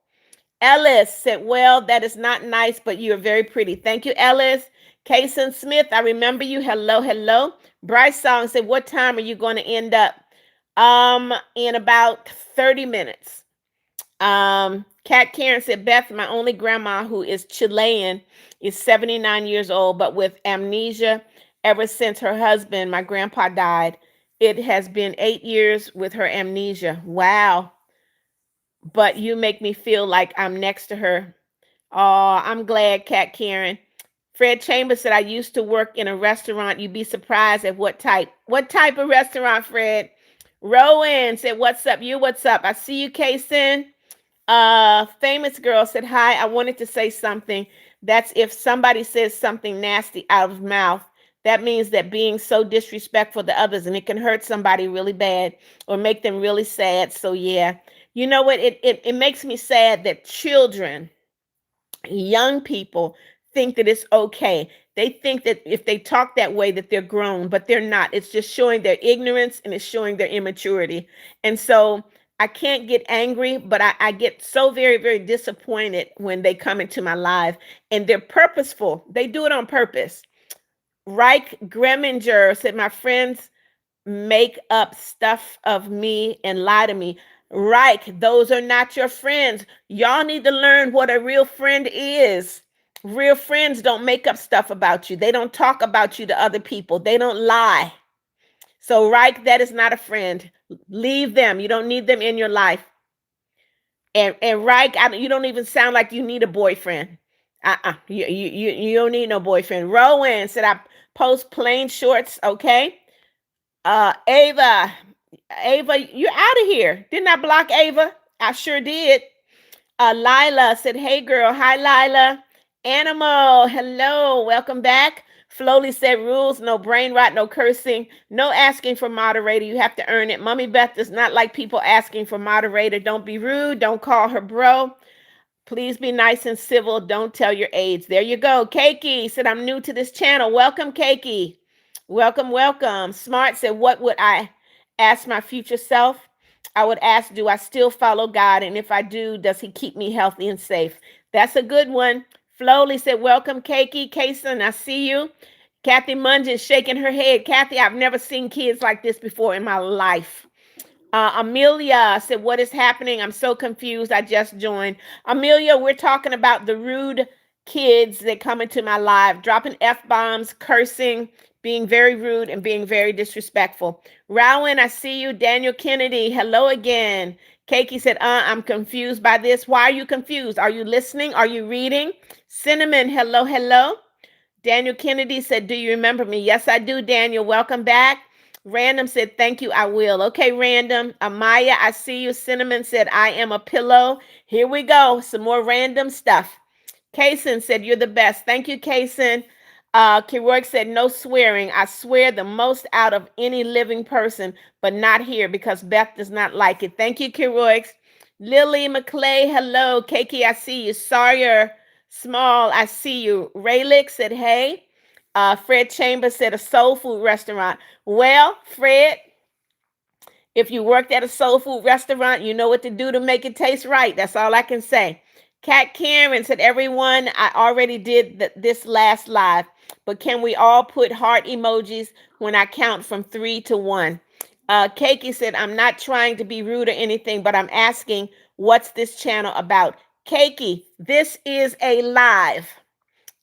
Ellis said, well, that is not nice, but you are very pretty. Thank you, Ellis. Kason Smith, I remember you. Hello, hello. Bryce Song said, what time are you going to end up? In about 30 minutes. Kat Karen said, Beth, my only grandma who is Chilean is 79 years old, but with amnesia ever since her husband, my grandpa, died. It has been 8 years with her amnesia. Wow. But you make me feel like I'm next to her. Oh, I'm glad, Kat Karen. Fred Chambers said, I used to work in a restaurant. You'd be surprised at what type. What type of restaurant, Fred? Rowan said, what's up? You, what's up? I see you, Kason. Famous girl said, hi, I wanted to say something. That's if somebody says something nasty out of mouth. That means that being so disrespectful to others, and it can hurt somebody really bad or make them really sad. So yeah, you know what? It makes me sad that children, young people, think that it's okay. They think that if they talk that way that they're grown, but they're not. It's just showing their ignorance and it's showing their immaturity. And so I can't get angry, but I get so very, very disappointed when they come into my life and they're purposeful. They do it on purpose. Reich Greminger said, my friends make up stuff of me and lie to me. Reich, those are not your friends. Y'all need to learn what a real friend is. Real friends don't make up stuff about you. They don't talk about you to other people. They don't lie. So, Reich, that is not a friend. Leave them. You don't need them in your life. And Reich, you don't even sound like you need a boyfriend. You don't need no boyfriend. Rowan said, I post plain shorts, okay? Ava, you're out of here. Didn't I block Ava? I sure did. Lila said, hey girl. Hi, Lila. Animal, hello, welcome back. Flowly said, rules, no brain rot, no cursing, no asking for moderator. You have to earn it. Mommy Beth does not like people asking for moderator. Don't be rude. Don't call her bro. Please be nice and civil. Don't tell your age. There you go. Keiki said, I'm new to this channel. Welcome, Keiki. Welcome, welcome. Smart said, what would I ask my future self? I would ask, do I still follow God? And if I do, does he keep me healthy and safe? That's a good one. Flowly said, welcome, Keiki. Kason, I see you. Kathy Mungeon shaking her head. Kathy, I've never seen kids like this before in my life. Amelia said, what is happening? I'm so confused. I just joined. Amelia, we're talking about the rude kids that come into my life, dropping F-bombs, cursing, being very rude, and being very disrespectful. Rowan, I see you. Daniel Kennedy, hello again. Keiki said, I'm confused by this. Why are you confused? Are you listening? Are you reading? Cinnamon, hello, hello. Daniel Kennedy said, do you remember me? Yes, I do, Daniel. Welcome back. Random said, thank you, I will. Okay, Random. Amaya, I see you. Cinnamon said, I am a pillow. Here we go. Some more random stuff. Kason said, you're the best. Thank you, Kason. Keroy said, no swearing. I swear the most out of any living person, but not here because Beth does not like it. Thank you, Keroy. Lily McClay, hello. Keiki, I see you. Sawyer Small, I see you. Raylick said, hey. Fred Chambers said, a soul food restaurant. Well, Fred, if you worked at a soul food restaurant, you know what to do to make it taste right. That's all I can say. Kat Karen said, everyone, I already did this last live, but can we all put heart emojis when I count from 3 to 1? Keiki said, I'm not trying to be rude or anything, but I'm asking, what's this channel about? Keiki, this is a live.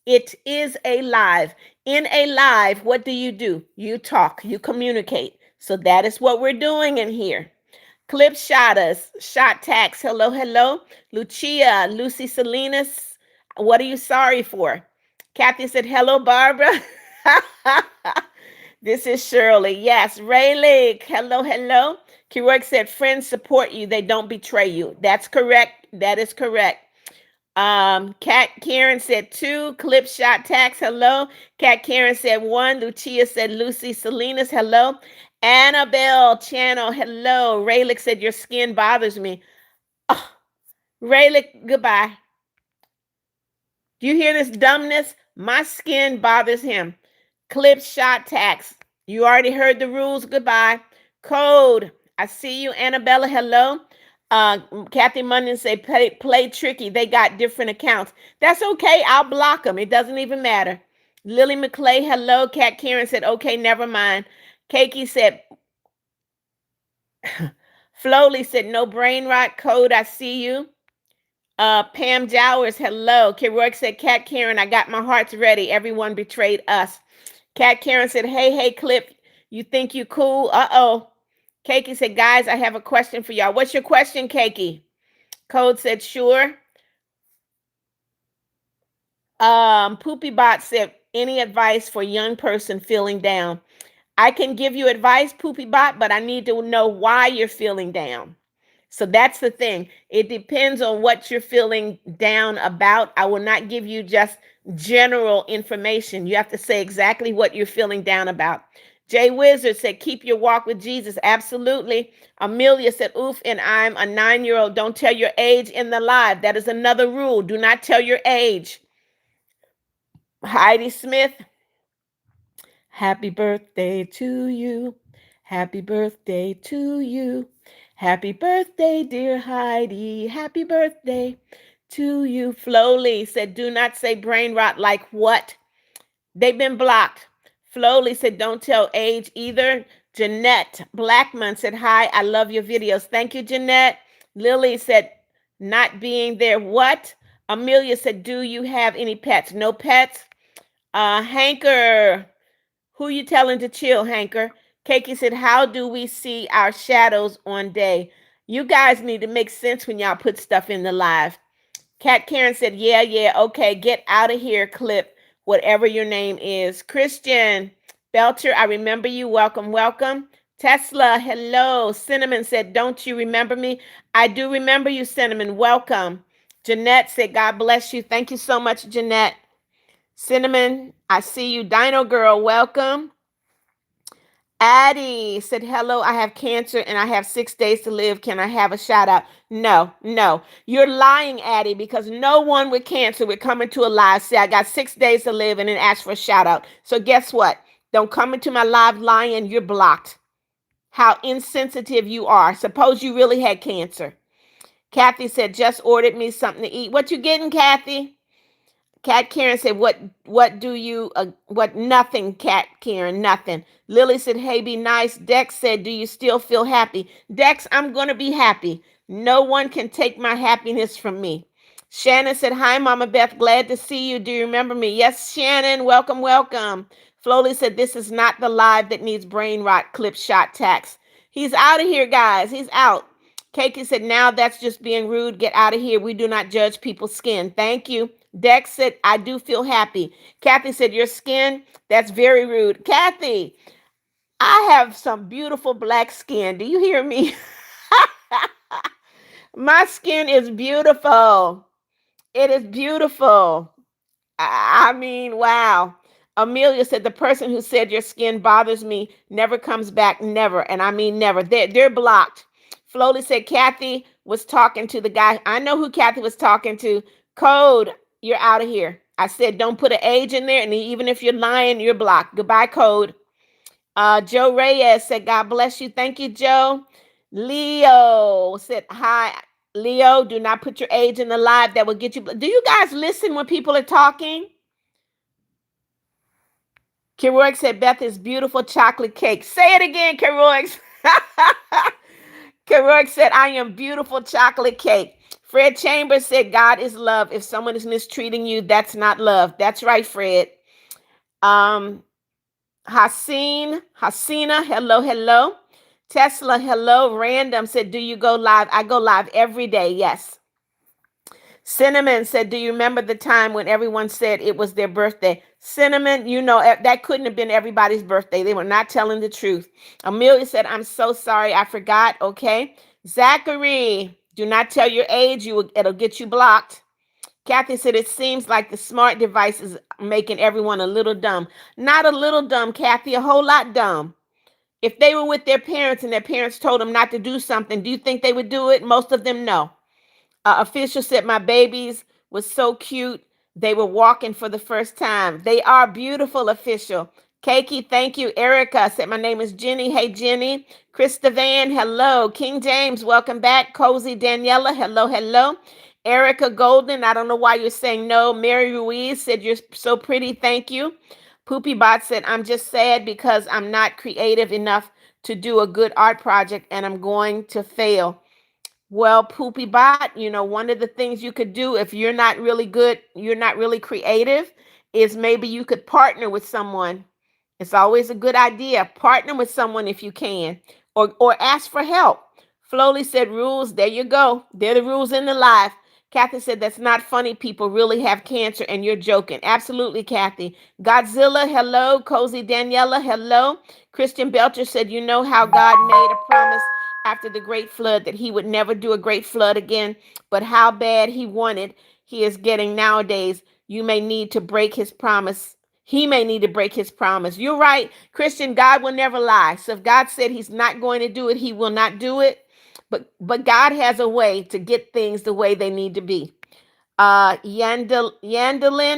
It is a live. In a live, what do? You talk, you communicate. So that is what we're doing in here. Clip shot us, shot tax. Hello, hello. Lucia, Lucy Salinas. What are you sorry for? Kathy said, hello, Barbara. This is Shirley. Yes, Rayleigh. Hello, hello. Keroy said, friends support you. They don't betray you. That's correct. That is correct. Kat Karen said 2. Clip shot tax. Hello. Kat Karen said 1. Lucia said Lucy Salinas. Hello. Annabelle Channel. Hello. Raylick said your skin bothers me. Oh, Raylick, goodbye. Do you hear this dumbness? My skin bothers him. Clip shot tax. You already heard the rules. Goodbye. Code. I see you, Annabella. Hello. Uh, Kathy Munden said, play tricky. They got different accounts. That's okay. I'll block them. It doesn't even matter. Lily McClay, hello. Kat Karen said, okay, never mind. Keiki said, Flowly said, no brain rot. Code, I see you. Pam Jowers, hello. Kerouac said, Kat Karen, I got my hearts ready. Everyone betrayed us. Kat Karen said, hey, Clip, you think you cool? Uh-oh. Keiki said, guys, I have a question for y'all. What's your question, Keiki? Code said, sure. Poopy Bot said, any advice for young person feeling down? I can give you advice, Poopy Bot, but I need to know why you're feeling down. So that's the thing. It depends on what you're feeling down about. I will not give you just general information. You have to say exactly what you're feeling down about. Jay Wizard said, keep your walk with Jesus. Absolutely. Amelia said, oof, and I'm a 9-year-old. Don't tell your age in the live. That is another rule. Do not tell your age. Heidi Smith, happy birthday to you. Happy birthday to you. Happy birthday, dear Heidi. Happy birthday to you. Flowly said, do not say brain rot like what? They've been blocked. Flowly said, don't tell age either. Jeanette Blackman said, hi, I love your videos. Thank you, Jeanette. Lily said, not being there. What? Amelia said, do you have any pets? No pets. Hanker, who you telling to chill, Hanker? Keiki said, how do we see our shadows on day? You guys need to make sense when y'all put stuff in the live. Kat Karen said, yeah, okay, get out of here, Clip, whatever your name is. Christian Belcher, I remember you. Welcome. Tesla, hello. Cinnamon said, don't you remember me? I do remember you, Cinnamon. Welcome. Jeanette said, God bless you. Thank you so much, Jeanette. Cinnamon, I see you. Dino Girl, welcome. Addie said, hello, I have cancer and I have 6 days to live. Can I have a shout out? No. You're lying, Addie, because no one with cancer would come into a live, say, I got 6 days to live, and then ask for a shout out. So guess what? Don't come into my live lying. You're blocked. How insensitive you are. Suppose you really had cancer. Kathy said, just ordered me something to eat. What you getting, Kathy? Kat Karen said, what do you, what, nothing, Kat Karen, nothing. Lily said, hey, be nice. Dex said, do you still feel happy? Dex, I'm going to be happy. No one can take my happiness from me. Shannon said, hi, Mama Beth, glad to see you. Do you remember me? Yes, Shannon, welcome. Flowly said, this is not the live that needs brain rot, clip shot tax. He's out of here, guys. He's out. Keiki said, now that's just being rude. Get out of here. We do not judge people's skin. Thank you. Dex said, I do feel happy. Kathy said, your skin, that's very rude. Kathy, I have some beautiful black skin. Do you hear me? My skin is beautiful. It is beautiful. I mean, wow. Amelia said, the person who said your skin bothers me never comes back. Never. And I mean, never. They're blocked. Flowly said, Kathy was talking to the guy. I know who Kathy was talking to. Code, you're out of here. I said, don't put an age in there. And even if you're lying, you're blocked. Goodbye, Code. Joe Reyes said, God bless you. Thank you, Joe. Leo said, hi. Leo, do not put your age in the live. That will get you. Do you guys listen when people are talking? Kerouac said, Beth is beautiful chocolate cake. Say it again, Kerouac. Kerouac said, I am beautiful chocolate cake. Fred Chambers said, God is love. If someone is mistreating you, that's not love. That's right, Fred. Hasina, hello. Tesla, hello. Random said, do you go live? I go live every day, yes. Cinnamon said, do you remember the time when everyone said it was their birthday? Cinnamon, you know, that couldn't have been everybody's birthday. They were not telling the truth. Amelia said, I'm so sorry. I forgot. Okay. Zachary, do not tell your age. It'll get you blocked. Kathy said, it seems like the smart device is making everyone a little dumb. Not a little dumb, Kathy, a whole lot dumb. If they were with their parents and their parents told them not to do something, do you think they would do it? Most of them, no. Official said, my babies was so cute. They were walking for the first time. They are beautiful, Official. Keiki, thank you. Erica said, my name is Jenny. Hey, Jenny. Krista Van, hello. King James, welcome back. Cozy Daniela, hello, hello. Erica Golden, I don't know why you're saying no. Mary Ruiz said, you're so pretty. Thank you. Poopy Bot said, I'm just sad because I'm not creative enough to do a good art project and I'm going to fail. Well, Poopy Bot, one of the things you could do if you're not really good, you're not really creative, is maybe you could partner with someone. It's always a good idea. Partner with someone if you can, or ask for help. Flowly said rules. There you go. They're the rules in the life. Kathy said that's not funny. People really have cancer and you're joking. Absolutely, Kathy. Godzilla, hello. Cozy Daniela, hello. Christian Belcher said, you know how God made a promise after the great flood that he would never do a great flood again, but how bad he wanted he is getting nowadays. You may need to break his promise. He may need to break his promise. You're right, Christian. God will never lie. So if God said he's not going to do it, he will not do it. But God has a way to get things the way they need to be. Yandalin,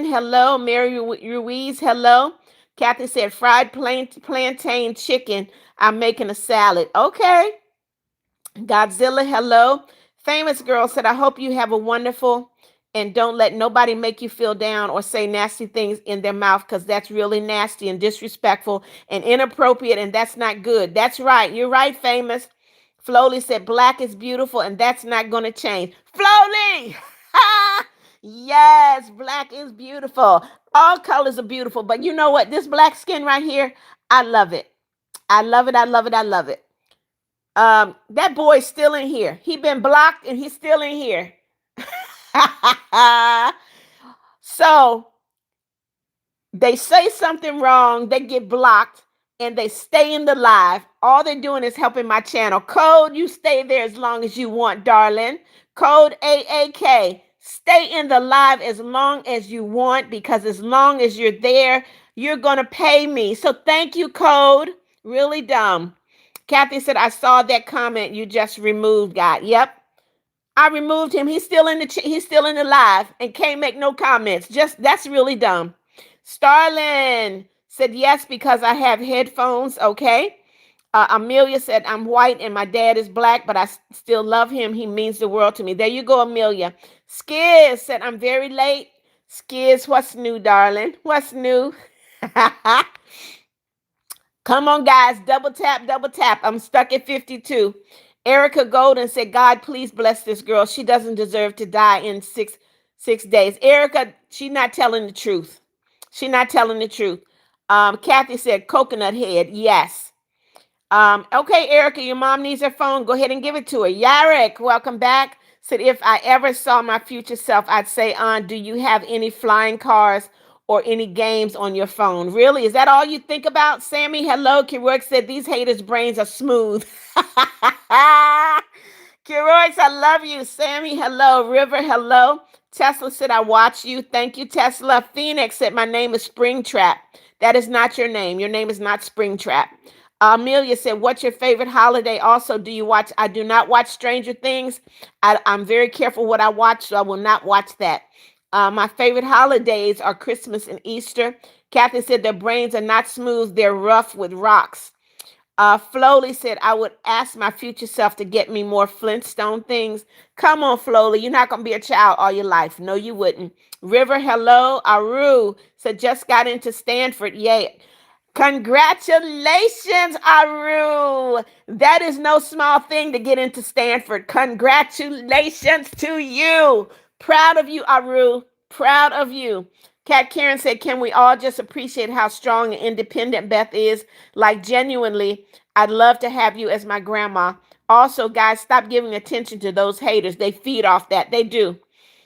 hello. Mary Ruiz, hello. Kathy said fried plantain chicken. I'm making a salad. Okay. Godzilla, hello. Famous girl said, I hope you have a wonderful and don't let nobody make you feel down or say nasty things in their mouth because that's really nasty and disrespectful and inappropriate and that's not good. That's right. You're right, Famous. Flowly said, black is beautiful and that's not going to change. Flowly! Yes, black is beautiful. All colors are beautiful. But you know what? This black skin right here, I love it. I love it. I love it. I love it. That boy's still in here. He been blocked and he's still in here. So they say something wrong, they get blocked, and they stay in the live. All they're doing is helping my channel. Code, you stay there as long as you want, darling. Code AAK. Stay in the live as long as you want because as long as you're there, you're going to pay me. So thank you, Code. Really dumb. Kathy said, I saw that comment you just removed, God. Yep. I removed him. He's still in the live and can't make no comments. Just that's really dumb. Starlin said yes because I have headphones. Okay. Amelia said I'm white and my dad is black, but I still love him. He means the world to me. There you go, Amelia. Skiz said I'm very late. Skiz, what's new, darling? What's new? Come on, guys. Double tap, double tap. I'm stuck at 52. Erica Golden said, God, please bless this girl. She doesn't deserve to die in six days. Erica, she's not telling the truth. She's not telling the truth. Kathy said, coconut head. Yes. Okay, Erica, your mom needs her phone. Go ahead and give it to her. Yarek, welcome back. Said, if I ever saw my future self, I'd say, do you have any flying cars or any games on your phone? Really? Is that all you think about? Sammy, hello. Kiroik said, these haters' brains are smooth. Kiroix, I love you. Sammy, hello. River, hello. Tesla said, I watch you. Thank you, Tesla. Phoenix said, my name is Springtrap. That is not your name. Your name is not Springtrap. Amelia said, what's your favorite holiday? Also, do you watch? I do not watch Stranger Things. I'm very careful what I watch, so I will not watch that. My favorite holidays are Christmas and Easter. Kathy said, their brains are not smooth. They're rough with rocks. Flowly said, I would ask my future self to get me more Flintstone things. Come on, Flowly. You're not going to be a child all your life. No, you wouldn't. River, hello. Aru said, just got into Stanford. Yay. Congratulations, Aru. That is no small thing to get into Stanford. Congratulations to you. Proud of you, Aru. Proud of you. Kat Karen said, can we all just appreciate how strong and independent Beth is? Like, genuinely, I'd love to have you as my grandma. Also, guys, stop giving attention to those haters. They feed off that. They do.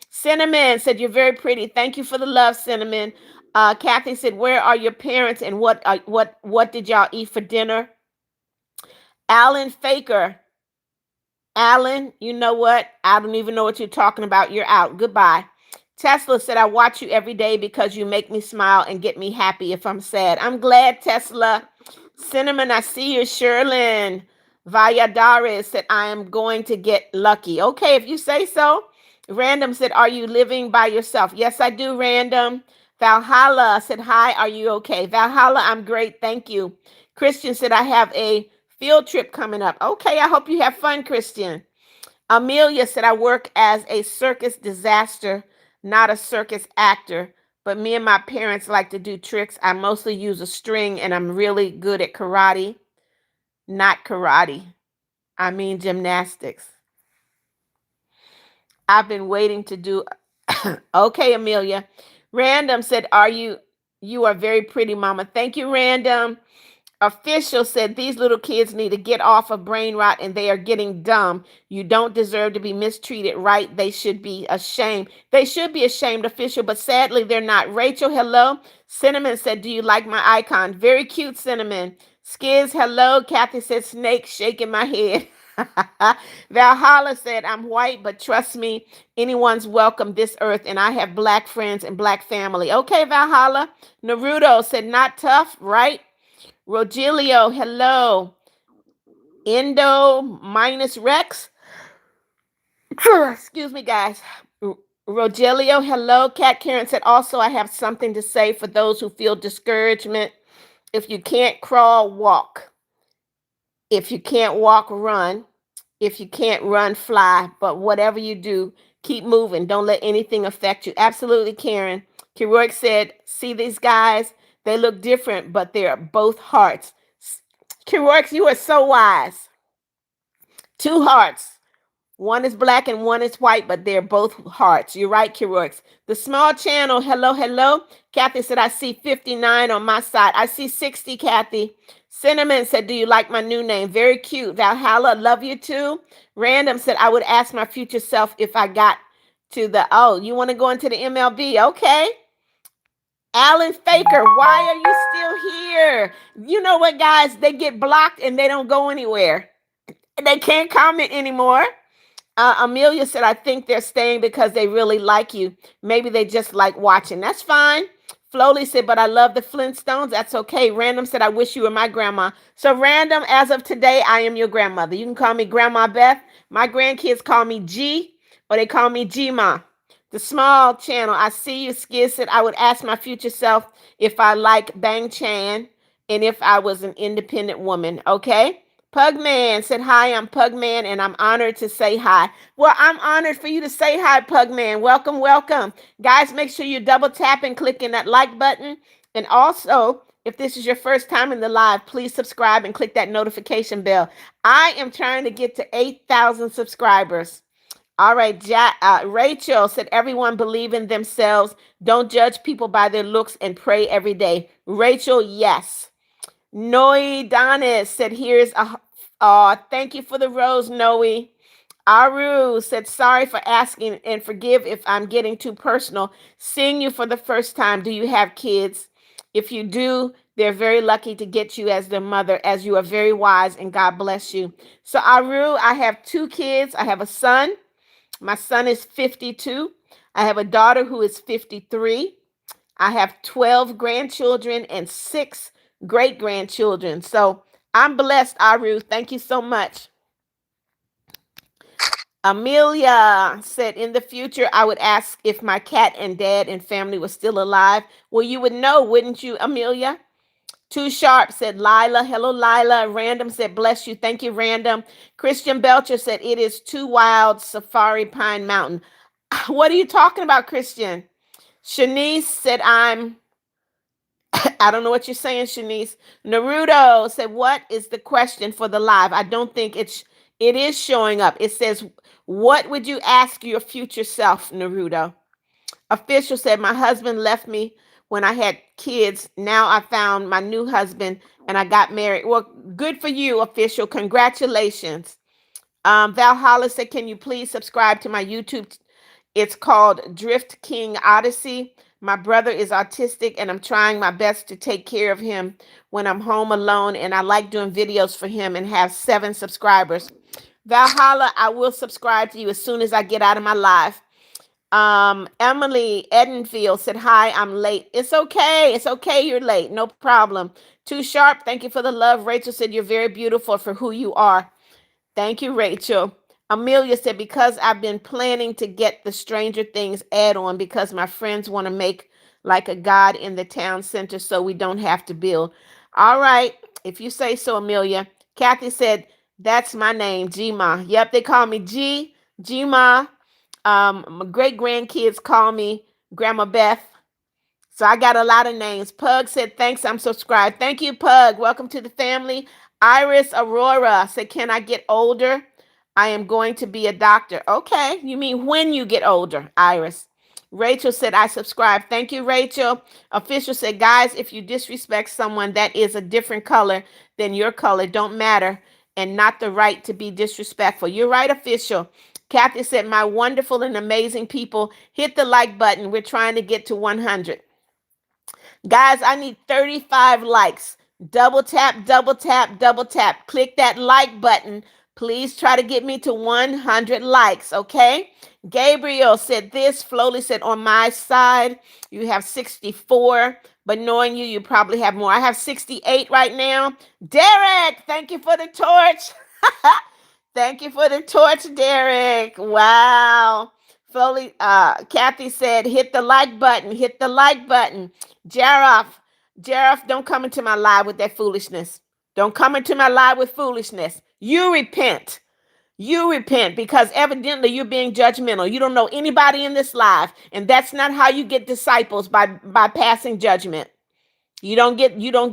Cinnamon said, you're very pretty. Thank you for the love, Cinnamon. Kathy said, where are your parents and what did y'all eat for dinner? Alan Faker. Alan, you know what? I don't even know what you're talking about. You're out. Goodbye. Tesla said, I watch you every day because you make me smile and get me happy if I'm sad. I'm glad, Tesla. Cinnamon, I see you. Sherlyn Valladares said, I am going to get lucky. Okay, if you say so. Random said, are you living by yourself? Yes, I do, Random. Valhalla said, hi, are you okay? Valhalla, I'm great. Thank you. Christian said, I have a field trip coming up. Okay, I hope you have fun, Christian. Amelia said, I work as a circus disaster, not a circus actor. But me and my parents like to do tricks. I mostly use a string and I'm really good at karate. Not karate. I mean gymnastics. I've been waiting to do. Okay, Amelia. Random said, you are very pretty, mama. Thank you, Random. Official said these little kids need to get off of brain rot and they are getting dumb. You don't deserve to be mistreated, right? They should be ashamed. They should be ashamed, official, but sadly they're not. Rachel, hello. Cinnamon said, do you like my icon? Very cute, Cinnamon. Skiz, hello. Kathy said, snake shaking my head. Valhalla said, I'm white, but trust me, anyone's welcome this earth, and I have black friends and black family. Okay, Valhalla. Naruto said, not tough, right? Rogelio, hello. Endo minus Rex. Excuse me, guys. Rogelio, hello. Cat Karen said, also, I have something to say for those who feel discouragement. If you can't crawl, walk. If you can't walk, run. If you can't run, fly. But whatever you do, keep moving. Don't let anything affect you. Absolutely, Karen. Keroic said, see these guys? They look different, but they're both hearts. Keroic, you are so wise. Two hearts. One is black and one is white, but they're both hearts. You're right, Keroix. The small channel, hello, hello. Kathy said, I see 59 on my side. I see 60, Kathy. Cinnamon said, do you like my new name? Very cute. Valhalla, love you too. Random said, I would ask my future self if I got to the, oh, you want to go into the MLB? Okay. Alan Faker, why are you still here? You know what, guys? They get blocked and they don't go anywhere. They can't comment anymore. Amelia said, I think they're staying because they really like you. Maybe they just like watching. That's fine. Flowly said, but I love the Flintstones. That's okay. Random said, I wish you were my grandma. So Random, as of today, I am your grandmother. You can call me Grandma Beth. My grandkids call me G, or they call me G-Ma. The small channel, I see you, Skiz said, I would ask my future self if I like Bang Chan and if I was an independent woman. Okay. Pugman said, hi, I'm Pugman, and I'm honored to say hi. Well, I'm honored for you to say hi, Pugman. Welcome, welcome. Guys, make sure you double tap and click in that like button. And also, if this is your first time in the live, please subscribe and click that notification bell. I am trying to get to 8,000 subscribers. All right, Rachel said, everyone believe in themselves. Don't judge people by their looks and pray every day. Rachel, yes. Noe Donis said, here's a thank you for the rose, Noe. Aru said, sorry for asking and forgive if I'm getting too personal. Seeing you for the first time, do you have kids? If you do, they're very lucky to get you as their mother, as you are very wise, and God bless you. So Aru, I have two kids. I have a son. My son is 52. I have a daughter who is 53. I have 12 grandchildren and 6 great grandchildren. So I'm blessed, Aru. Thank you so much. Amelia said, in the future, I would ask if my cat and dad and family were still alive. Well, you would know, wouldn't you, Amelia? Too Sharp said, Lila. Hello, Lila. Random said, bless you. Thank you, Random. Christian Belcher said, it is too wild, Safari Pine Mountain. What are you talking about, Christian? Shanice said, I don't know what you're saying, Shanice. Naruto said, what is the question for the live? I don't think it is showing up. It says, what would you ask your future self, Naruto? Official said, my husband left me when I had kids. Now I found my new husband and I got married. Well, good for you, Official. Congratulations. Valhalla said, can you please subscribe to my YouTube? It's called Drift King Odyssey. My brother is autistic and I'm trying my best to take care of him when I'm home alone. And I like doing videos for him and have 7 subscribers. Valhalla, I will subscribe to you as soon as I get out of my live. Emily Edenfield said, hi, I'm late. It's okay. It's okay. You're late. No problem. Too Sharp. Thank you for the love. Rachel said, you're very beautiful for who you are. Thank you, Rachel. Amelia said, because I've been planning to get the Stranger Things add-on because my friends want to make like a god in the town center so we don't have to build. All right, if you say so, Amelia. Kathy said, that's my name, G-Ma. Yep, they call me G-Ma. My great grandkids call me Grandma Beth. So I got a lot of names. Pug said, thanks, I'm subscribed. Thank you, Pug. Welcome to the family. Iris Aurora said, can I get older? I am going to be a doctor. Okay, you mean when you get older, Iris. Rachel said, I subscribe. Thank you, Rachel. Official said, guys, if you disrespect someone that is a different color than your color, don't matter and not the right to be disrespectful. You're right, Official. Kathy said, my wonderful and amazing people, hit the like button. We're trying to get to 100. Guys, I need 35 likes. Double tap, double tap, double tap. Click that like button. Please try to get me to 100 likes, okay? Gabriel said this. Flowly said, on my side, you have 64. But knowing you, you probably have more. I have 68 right now. Derek, thank you for the torch. Thank you for the torch, Derek. Wow. Foley, Kathy said, hit the like button, hit the like button. Jarrah, don't come into my live with that foolishness. Don't come into my live with foolishness. You repent. You repent because evidently you're being judgmental. You don't know anybody in this live, and that's not how you get disciples by passing judgment. You don't get it. No,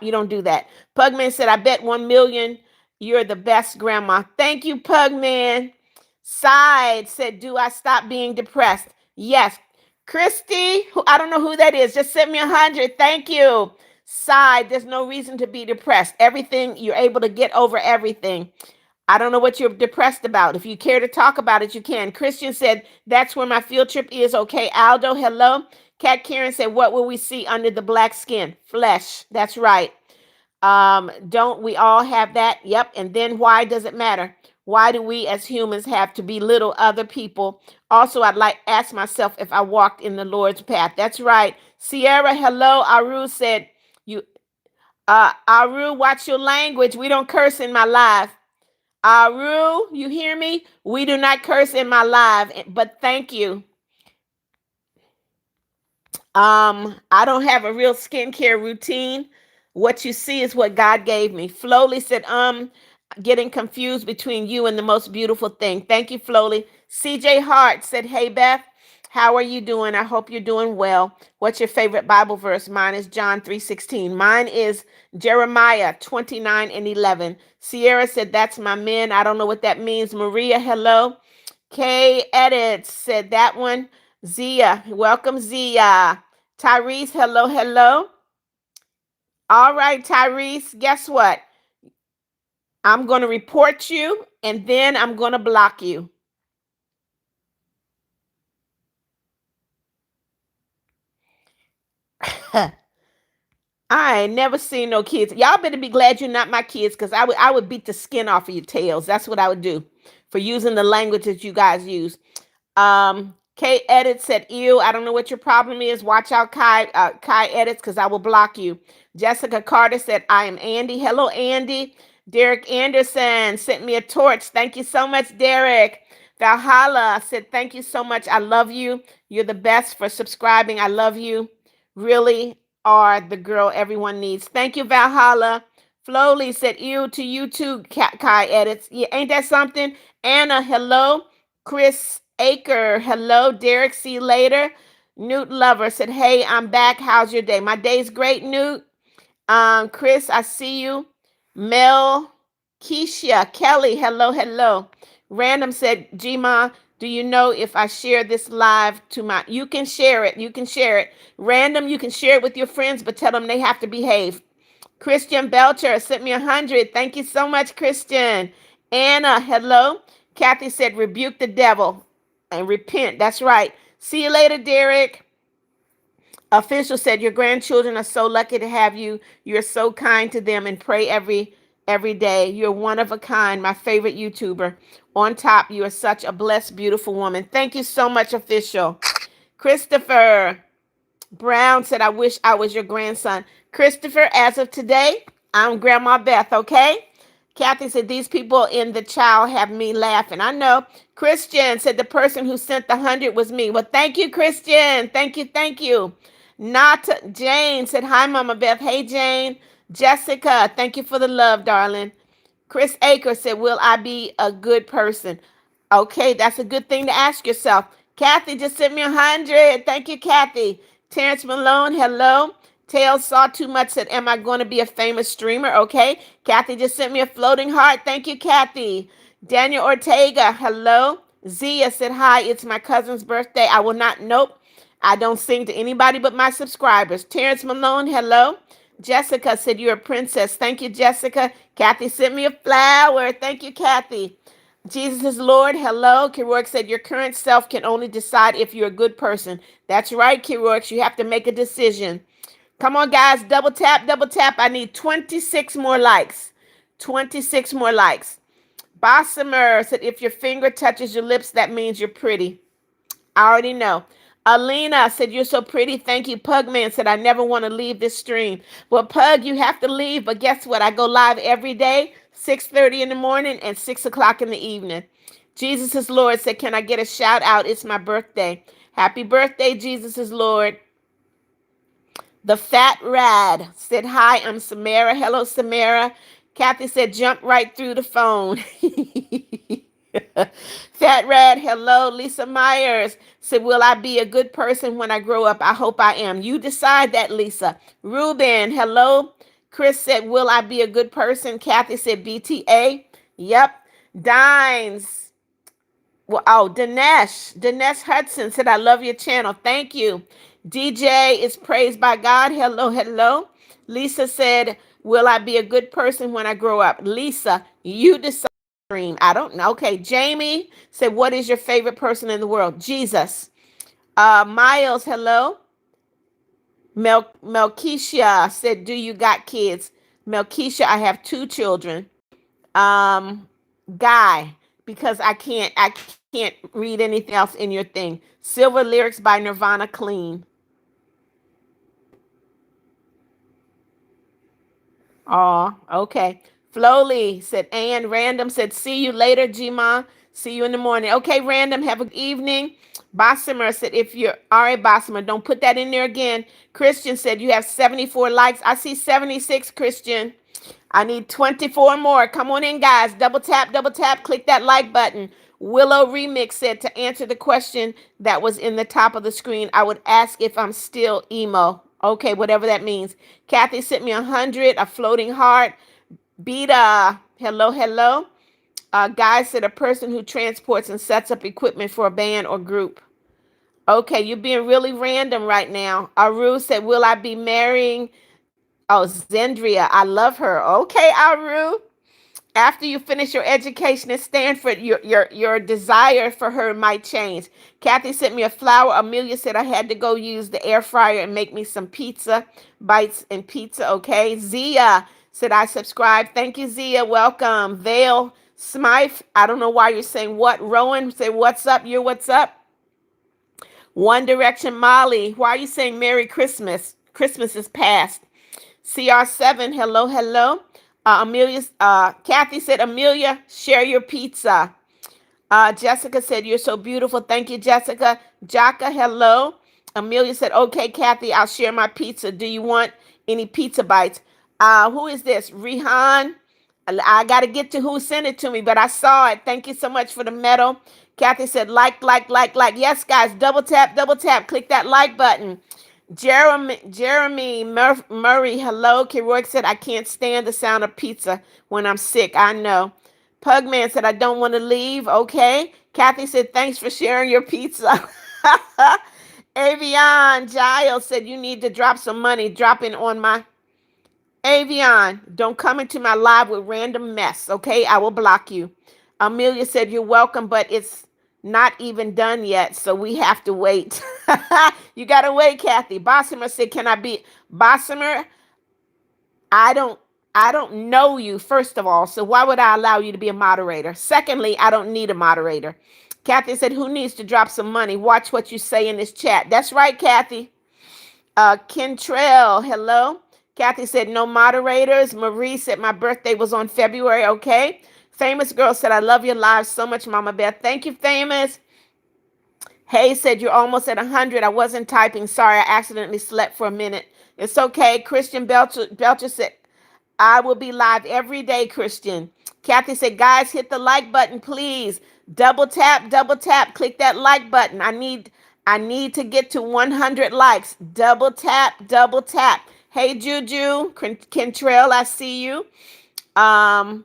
you don't do that. Pugman said, I bet 1 million you're the best grandma. Thank you, Pugman. Side said, do I stop being depressed? Yes. Christy, who I don't know who that is, just sent me 100. Thank you. Side, there's no reason to be depressed. Everything, you're able to get over everything. I don't know what you're depressed about. If you care to talk about it, you can. Christian said, that's where my field trip is. Okay, Aldo, hello. Kat Karen said, what will we see under the black skin? Flesh. That's right. Don't we all have that? Yep. And then why does it matter? Why do we as humans have to belittle other people? Also, I'd like to ask myself if I walked in the Lord's path. That's right. Sierra, hello. Aru said, Aru, watch your language. We don't curse in my life. Aru, you hear me? We do not curse in my live, but thank you. I don't have a real skincare routine. What you see is what God gave me. Flowly said, getting confused between you and the most beautiful thing. Thank you, Flowly. CJ Hart said, hey, Beth, how are you doing? I hope you're doing well. What's your favorite Bible verse? Mine is John 3:16. Mine is Jeremiah 29:11. Sierra said, that's my man. I don't know what that means. Maria, hello. Kay Edits said that one. Zia, welcome, Zia. Tyrese, hello, hello. All right, Tyrese, guess what? I'm going to report you, and then I'm going to block you. I ain't never seen no kids. Y'all better be glad you're not my kids, because I would beat the skin off of your tails. That's what I would do for using the language that you guys use. Kay Edits said, ew, I don't know what your problem is. Watch out, Kai Edits, because I will block you. Jessica Carter said, I am Andy. Hello, Andy. Derek Anderson sent me a torch. Thank you so much, Derek. Valhalla said, thank you so much. I love you. You're the best for subscribing. I love you. Really are the girl everyone needs. Thank you, Valhalla. Flowly said, ew to you too, Kai Edits. Yeah, ain't that something? Anna, hello. Chris Aker, hello. Derek, see you later. Newt Lover said, hey, I'm back. How's your day? My day's great, Newt. Chris, I see you. Mel, Keisha, Kelly, hello, hello. Random said, Gma, do you know if I share this live to my, you can share it. You can share it. Random, you can share it with your friends, but tell them they have to behave. Christian Belcher sent me 100. Thank you so much, Christian. Anna, hello. Kathy said, rebuke the devil and repent. That's right. See you later, Derek. Official said, your grandchildren are so lucky to have you. You're so kind to them and pray every day. You're one of a kind, my favorite YouTuber. On top, you are such a blessed, beautiful woman. Thank you so much, Official. Christopher Brown said, I wish I was your grandson. Christopher, as of today, I'm Grandma Beth, okay? Kathy said, these people in the child have me laughing. I know. Christian said, the person who sent the 100 was me. Well, thank you, Christian. Thank you. Thank you. Not Jane said, hi, Mama Beth. Hey, Jane. Jessica, thank you for the love, darling. Chris Aker said, will I be a good person? Okay, that's a good thing to ask yourself. Kathy just sent me 100. Thank you, Kathy. Terrence Malone, hello. Tails saw too much said, am I going to be a famous streamer? Okay. Kathy just sent me a floating heart. Thank you, Kathy. Daniel Ortega, hello. Zia said, hi, it's my cousin's birthday. I will not, nope. I don't sing to anybody but my subscribers. Terrence Malone, hello. Jessica said, you're a princess. Thank you, Jessica. Kathy sent me a flower. Thank you, Kathy. Jesus is Lord. Hello. Kiroix said, your current self can only decide if you're a good person. That's right, Kiroix. You have to make a decision. Come on, guys. Double tap, double tap. I need 26 more likes. 26 more likes. Bossamer said, if your finger touches your lips, that means you're pretty. I already know. Alina said, you're so pretty. Thank you. Pugman said, I never want to leave this stream. Well, Pug, you have to leave. But guess what? I go live every day, 6:30 in the morning and 6 o'clock in the evening. Jesus is Lord said, can I get a shout out? It's my birthday. Happy birthday, Jesus is Lord. The Fat Rad said, hi, I'm Samara. Hello, Samara. Kathy said, jump right through the phone. Fat Rad, hello. Lisa Myers said, will I be a good person when I grow up? I hope I am. You decide that, Lisa. Ruben, hello. Chris said, will I be a good person? Kathy said, BTA. Yep. Dines. Well, oh, Dinesh Hudson said, I love your channel. Thank you. DJ is praised by God. Hello, hello. Lisa said, will I be a good person when I grow up? Lisa, you decide. I don't know. Okay, Jamie said, what is your favorite person in the world? Jesus. Miles, hello. Melkeisha said, do you got kids? Melkeisha, I have 2 children. Guy, because I can't read anything else in your thing. Silver Lyrics by Nirvana Clean. Oh, okay. Flowly said, and Random said, see you later, Gma. See you in the morning. Okay, Random, have a good evening. Bossamer said, if you're all right, Bossamer, don't put that in there again. Christian said, you have 74 likes. I see 76, Christian. I need 24 more. Come on in, guys. Double tap, click that like button. Willow Remix said, to answer the question that was in the top of the screen, I would ask if I'm still emo. Okay, whatever that means. Kathy sent me 100, a floating heart. Beta, hello, hello. Guy said, a person who transports and sets up equipment for a band or group. Okay, you're being really random right now. Aru said, will I be marrying? Oh, Zendria, I love her. Okay, Aru. After you finish your education at Stanford, your desire for her might change. Kathy sent me a flower. Amelia said I had to go use the air fryer and make me some pizza bites and pizza. Okay. Zia said I subscribe. Thank you, Zia. Welcome. Vale Smythe. I don't know why you're saying what. Rowan said, what's up? You're what's up? One Direction Molly. Why are you saying Merry Christmas? Christmas is past. CR7. Hello, hello. Kathy said, Amelia, share your pizza. Jessica said, you're so beautiful. Thank you, Jessica. Jaka, hello. Amelia said, okay, Kathy, I'll share my pizza. Do you want any pizza bites? Who is this? Rihan. I got to get to who sent it to me, but I saw it. Thank you so much for the medal. Kathy said, like. Yes, guys, double tap. Click that like button. Jeremy Murray, hello. Kiroix said, I can't stand the sound of pizza when I'm sick. I know. Pugman said, I don't want to leave. Okay. Kathy said, thanks for sharing your pizza. Avion Giles said, you need to drop some money. Drop in on my... Avion, don't come into my live with random mess. Okay. I will block you. Amelia said, you're welcome, but it's not even done yet, so we have to wait. You got to wait, Kathy. Bossamer said, can I be... Bossamer, I don't know you, first of all, so why would I allow you to be a moderator? Secondly, I don't need a moderator. Kathy said, who needs to drop some money? Watch what you say in this chat. That's right, Kathy. Kentrell, hello. Kathy said, no moderators. Marie said, my birthday was on February. Okay. Famous Girl said, I love your live so much, Mama Beth. Thank you, Famous. Hay said, you're almost at 100. I wasn't typing. Sorry, I accidentally slept for a minute. It's okay. Christian Belcher said, I will be live every day, Christian. Kathy said, guys, hit the like button, please. Double tap, double tap. Click that like button. I need to get to 100 likes. Double tap, double tap. Hey, Juju, Kentrell, I see you. Oh,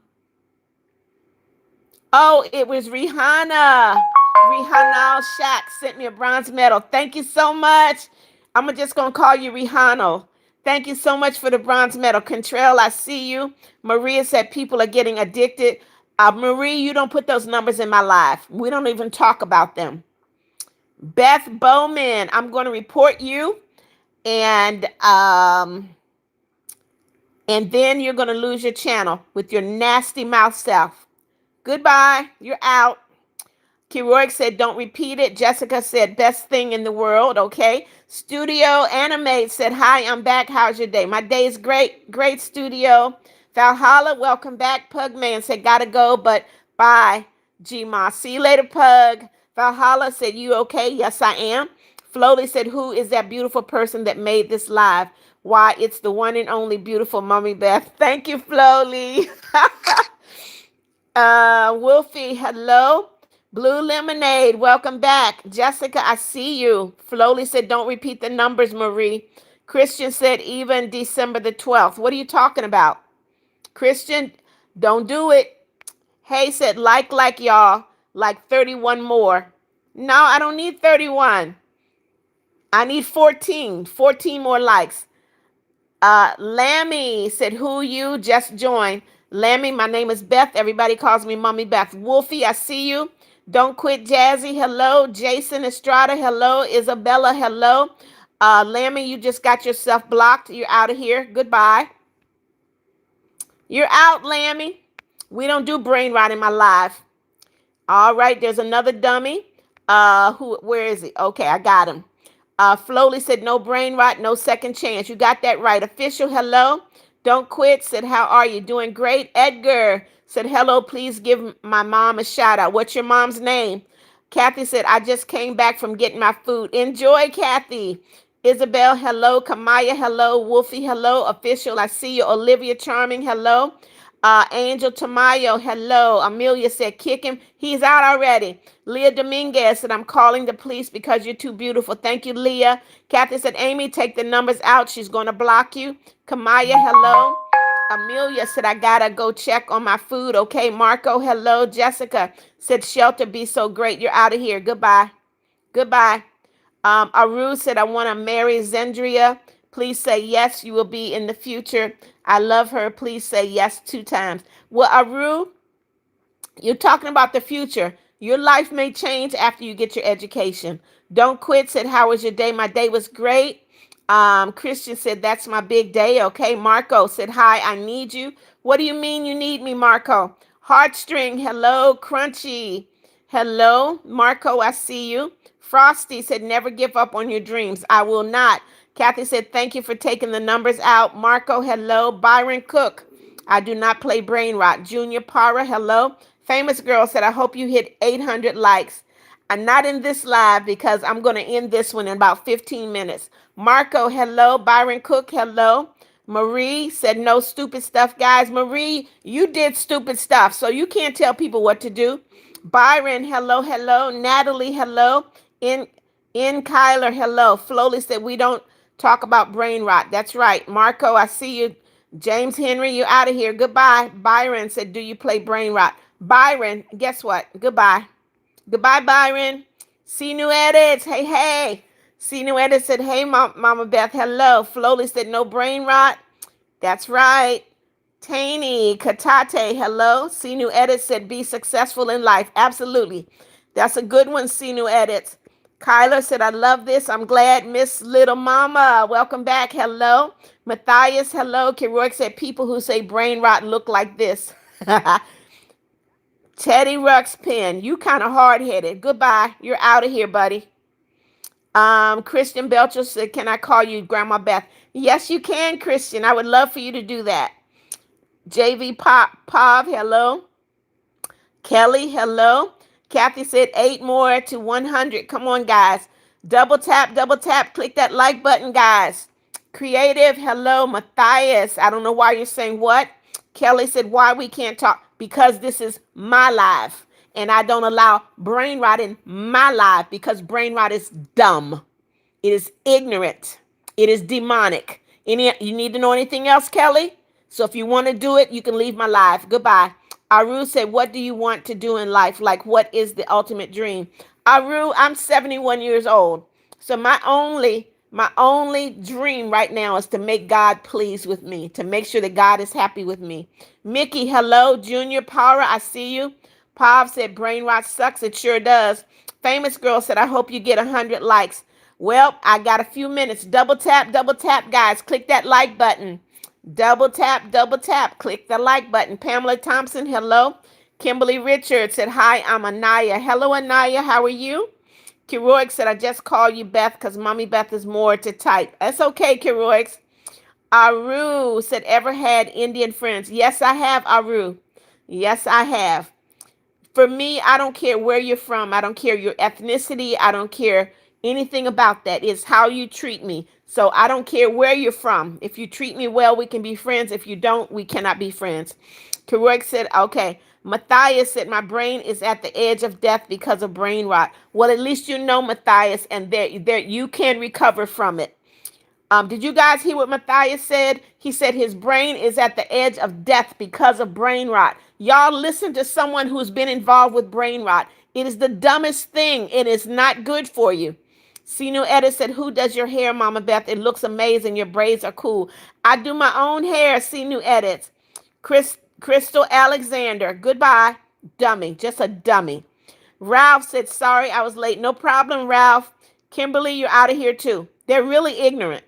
it was Rihanna. Rihanna Shack sent me a bronze medal. Thank you so much. I'm just going to call you Rihanna. Thank you so much for the bronze medal. Contrell, I see you. Maria said people are getting addicted. Marie, you don't put those numbers in my life. We don't even talk about them. Beth Bowman, I'm going to report you. And then you're going to lose your channel with your nasty mouth self. Goodbye. You're out. Keroic said, don't repeat it. Jessica said, best thing in the world. Okay. Studio Animate said, hi, I'm back. How's your day? My day is great. Great, Studio. Valhalla, welcome back. Pugman said, gotta go, but bye. Gma, see you later, Pug. Valhalla said, you okay? Yes, I am. Flowly said, who is that beautiful person that made this live? Why, it's the one and only beautiful Mommy Beth. Thank you, Flowly. Wolfie, hello. Blue Lemonade, welcome back. Jessica, I see you. Flowly said, don't repeat the numbers, Marie. Christian said, even December the 12th. What are you talking about? Christian, don't do it. Hay said, like y'all, like 31 more. No, I don't need 31. I need 14. 14 more likes. Lammy said, who you just joined? Lammy, my name is Beth. Everybody calls me Mommy Beth. Wolfie, I see you. Don't quit, Jazzy. Hello. Jason Estrada. Hello. Isabella. Hello. Lammy, you just got yourself blocked. You're out of here. Goodbye. You're out, Lammy. We don't do brain rot in my life. All right. There's another dummy. Where is he? Okay, I got him. Flowly said, no brain rot, no second chance. You got that right. Official, hello. Don't quit said, how are you? Doing great. Edgar said, hello, please give my mom a shout out. What's your mom's name? Kathy said, I just came back from getting my food. Enjoy, Kathy. Isabel, hello. Kamaya, hello. Wolfie, hello. Official, I see you. Olivia Charming, hello. Angel Tamayo, hello. Amelia said, kick him. He's out already. Leah Dominguez said, I'm calling the police because you're too beautiful. Thank you, Leah. Kathy said, Amy, take the numbers out. She's going to block you. Kamaya, hello. Amelia said, I got to go check on my food. Okay, Marco, hello. Jessica said, shelter be so great. You're out of here. Goodbye. Goodbye. Aru said, I want to marry Zendria. Please say yes, you will be in the future. I love her. Please say yes 2 times. Well, Aru, you're talking about the future. Your life may change after you get your education. Don't quit said, how was your day? My day was great. Christian said, that's my big day. Okay. Marco said, hi, I need you. What do you mean you need me, Marco? Heartstring, hello. Crunchy, hello. Marco, I see you. Frosty said, never give up on your dreams. I will not. Kathy said, thank you for taking the numbers out. Marco, hello. Byron Cook, I do not play brain rot. Junior Para, hello. Famous Girl said, I hope you hit 800 likes. I'm not in this live because I'm going to end this one in about 15 minutes. Marco, hello. Byron Cook, hello. Marie said, no stupid stuff, guys. Marie, you did stupid stuff, so you can't tell people what to do. Byron, hello, hello. Natalie, hello. In Kyler, hello. Flowly said, we don't talk about brain rot. That's right. Marco, I see you. James Henry, you out of here. Goodbye. Byron said, do you play brain rot? Byron, guess what? Goodbye. Goodbye, Byron. See new edits. Hey, hey. See new edits said, hey, Mama Beth, hello. Flowly said, no brain rot. That's right. Taney, Katate, hello. See new edits said, be successful in life. Absolutely. That's a good one, see new edits. Kyler said, I love this. I'm glad. Miss Little Mama, welcome back. Hello. Matthias, hello. Keroic said, people who say brain rot look like this. Teddy Ruxpin, you kind of hard-headed. Goodbye. You're out of here, buddy. Christian Belcher said, can I call you Grandma Beth? Yes, you can, Christian. I would love for you to do that. JV Pav, hello. Kelly, hello. Kathy said 8 more to 100. Come on, guys. Double tap. Click that like button, guys. Creative, hello. Matthias, I don't know why you're saying what. Kelly said, why we can't talk? Because this is my life. And I don't allow brain rot in my life because brain rot is dumb. It is ignorant. It is demonic. You need to know anything else, Kelly? So if you want to do it, you can leave my life. Goodbye. Aru said, what do you want to do in life? Like, what is the ultimate dream? Aru, I'm 71 years old. So my only dream right now is to make God pleased with me, to make sure that God is happy with me. Mickey, hello. Junior Power, I see you. Pav said, brain rot sucks. It sure does. Famous Girl said, I hope you get 100 likes. Well, I got a few minutes. Double tap, guys. Click that like button. Double tap. Click the like button. Pamela Thompson, hello. Kimberly Richards said, hi, I'm Anaya. Hello, Anaya. How are you? Keroix said, I just called you Beth because Mommy Beth is more to type. That's okay, Keroix. Aru said, ever had Indian friends? Yes, I have, Aru. Yes, I have. For me, I don't care where you're from. I don't care your ethnicity. I don't care anything about that. It's how you treat me. So I don't care where you're from. If you treat me well, we can be friends. If you don't, we cannot be friends. Correct said, okay. Matthias said, my brain is at the edge of death because of brain rot. Well, at least you know, Matthias, and there you can recover from it. Did you guys hear what Matthias said? He said his brain is at the edge of death because of brain rot. Y'all listen to someone who's been involved with brain rot. It is the dumbest thing. It is not good for you. Sinu Edit said, who does your hair, Mama Beth? It looks amazing. Your braids are cool. I do my own hair, Sinu Edits. Crystal Alexander, goodbye. Dummy, just a dummy. Ralph said, sorry, I was late. No problem, Ralph. Kimberly, you're out of here too. They're really ignorant.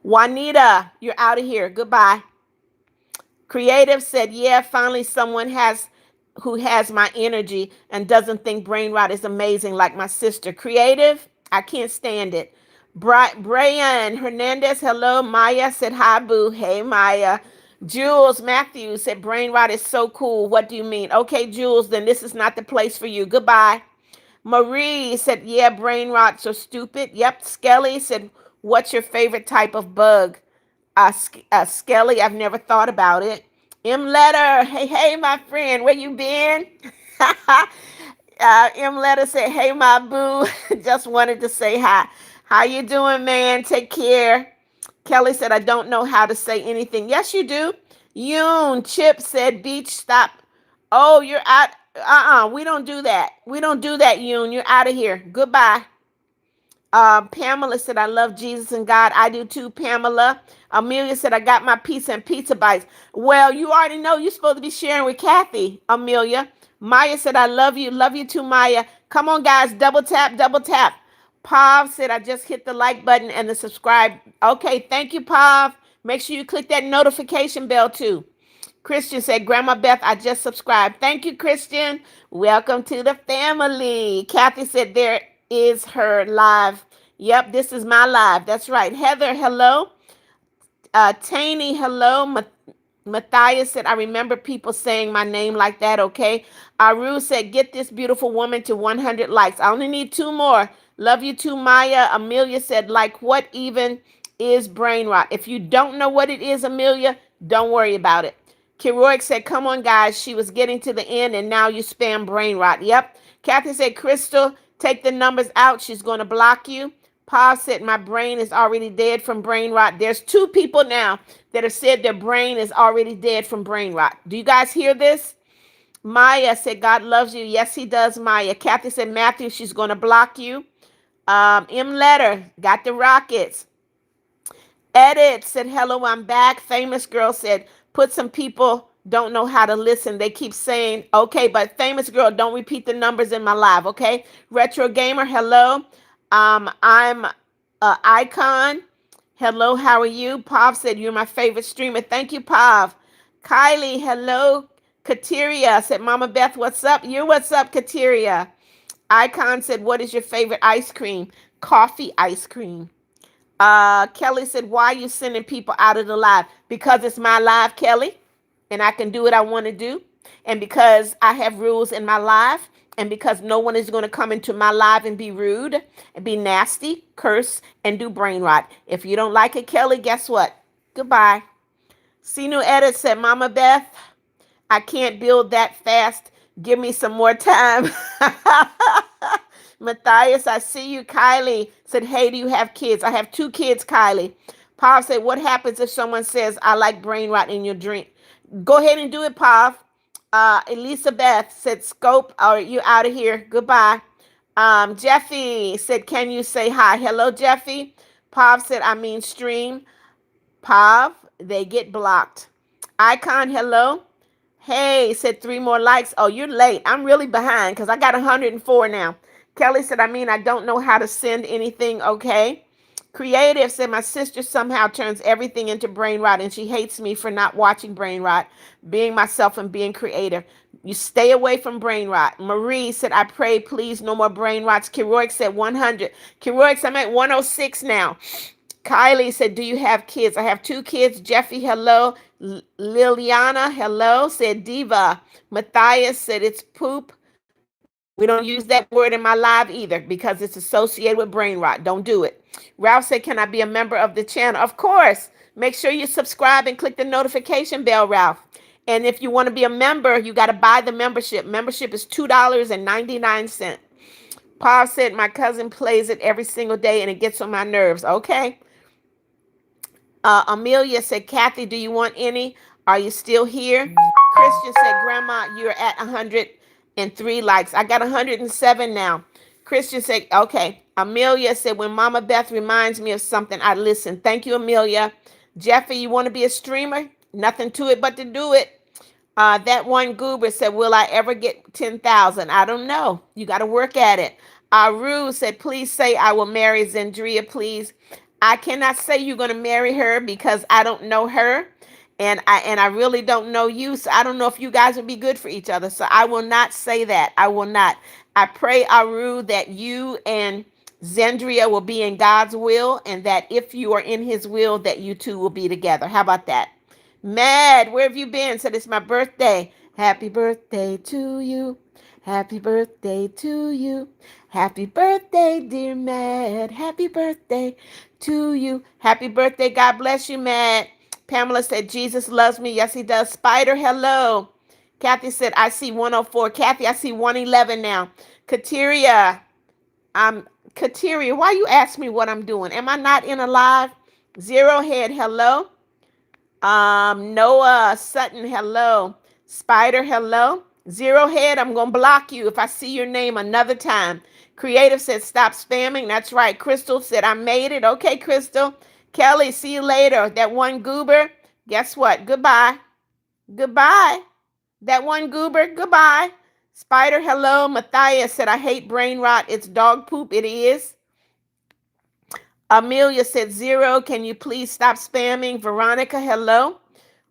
Juanita, you're out of here. Goodbye. Creative said, yeah, finally someone who has my energy and doesn't think brain rot is amazing like my sister. Creative, I can't stand it. Brian Hernandez, hello. Maya said, hi, boo. Hey, Maya. Jules Matthews said, brain rot is so cool. What do you mean? Okay, Jules, then this is not the place for you. Goodbye. Marie said, yeah, brain rot so stupid. Yep. Skelly said, what's your favorite type of bug? Skelly, I've never thought about it. M Letter, hey, my friend, where you been? M Letter said, hey, my boo, just wanted to say hi. How you doing, man? Take care. Kelly said, I don't know how to say anything. Yes, you do. Yoon Chip said, beach stop. Oh, you're out. We don't do that. We don't do that, Yoon. You're out of here. Goodbye. Pamela said, I love Jesus and God. I do too, Pamela. Amelia said, I got my pizza and pizza bites. Well, you already know you're supposed to be sharing with Kathy, Amelia. Maya said, I love you. Love you too, Maya. Come on, guys. Double tap, double tap. Pav said, I just hit the like button and the subscribe. Okay, thank you, Pav. Make sure you click that notification bell too. Christian said, Grandma Beth, I just subscribed. Thank you, Christian. Welcome to the family. Kathy said, there is her live. Yep, this is my live. That's right. Heather, hello. Taney, hello. Matthias said, I remember people saying my name like that, okay? Aru said, get this beautiful woman to 100 likes. I only need 2 more. Love you too, Maya. Amelia said, like, what even is brain rot? If you don't know what it is, Amelia, don't worry about it. Keroic said, come on, guys. She was getting to the end, and now you spam brain rot. Yep. Kathy said, Crystal, take the numbers out. She's going to block you. Paul said, my brain is already dead from brain rot. There's 2 people now that have said their brain is already dead from brain rot. Do you guys hear this? Maya said, God loves you. Yes, he does, Maya. Kathy said, Matthew, she's going to block you. M Letter, got the rockets. Edit said, hello, I'm back. Famous Girl said, put some people don't know how to listen. They keep saying, okay, but Famous Girl, don't repeat the numbers in my live, okay? Retro Gamer, hello. I'm Icon. Hello, how are you? Pav said, you're my favorite streamer. Thank you, Pav. Kylie, hello. Kateria said, Mama Beth, what's up? You, what's up, Kateria? Icon said, what is your favorite ice cream? Coffee ice cream. Kelly said, why are you sending people out of the live? Because it's my live, Kelly, and I can do what I want to do. And because I have rules in my live, and because no one is going to come into my live and be rude, and be nasty, curse, and do brain rot. If you don't like it, Kelly, guess what? Goodbye. Sinu Edit said, Mama Beth, I can't build that fast. Give me some more time. Matthias, I see you. Kylie said, hey, do you have kids? I have 2 kids, Kylie. Pav said, what happens if someone says, I like brain rot in your drink? Go ahead and do it, Pav. Elizabeth said, scope, or you out of here. Goodbye. Jeffy said, can you say hi? Hello, Jeffy. Pav said, I mean stream. Pav, they get blocked. Icon, hello. Hey, said 3 more likes. Oh, you're late. I'm really behind because I got 104 now. Kelly said, I don't know how to send anything. Okay. Creative said, my sister somehow turns everything into brain rot and she hates me for not watching brain rot, being myself and being creative. You stay away from brain rot. Marie said, I pray, please, no more brain rots. Keroic said 100. Keroic, I'm at 106 now. Kylie said, do you have kids? I have 2 kids. Jeffy, hello. Liliana, hello. Said Diva. Matthias said, it's poop. We don't use that word in my live either because it's associated with brain rot. Don't do it. Ralph said, can I be a member of the channel? Of course. Make sure you subscribe and click the notification bell, Ralph. And if you want to be a member, you got to buy the membership. Membership is $2.99. Paul said, my cousin plays it every single day and it gets on my nerves. Okay. Amelia said, Kathy, do you want any? Are you still here? Christian said, Grandma, you're at 103 likes. I got 107 now. Christian said, okay. Amelia said, when Mama Beth reminds me of something, I listen. Thank you, Amelia. Jeffy, you want to be a streamer? Nothing to it but to do it. That one goober said, will I ever get 10,000? I don't know. You got to work at it. Rue said, please say I will marry Zendria, please. I cannot say you're going to marry her because I don't know her. And I really don't know you. So I don't know if you guys would be good for each other. So I will not say that. I will not. I pray, Aru, that you and Zendria will be in God's will. And that if you are in his will, that you two will be together. How about that? Mad, where have you been? Said it's my birthday. Happy birthday to you. Happy birthday to you. Happy birthday, dear Mad. Happy birthday to you. Happy birthday. God bless you, Mad. Pamela said, Jesus loves me. Yes, he does. Spider, hello. Kathy said, I see 104. Kathy, I see 111 now. Kateria, Kateria, why you ask me what I'm doing? Am I not in a live? Zero Head, hello. Noah Sutton, hello. Spider, hello. Zero Head, I'm going to block you if I see your name another time. Creative said, stop spamming. That's right. Crystal said, I made it. Okay, Crystal. Kelly, see you later. That one goober, guess what? Goodbye. Goodbye. That one goober, goodbye. Spider, hello. Matthias said, I hate brain rot. It's dog poop. It is. Amelia said, zero. Can you please stop spamming? Veronica, hello.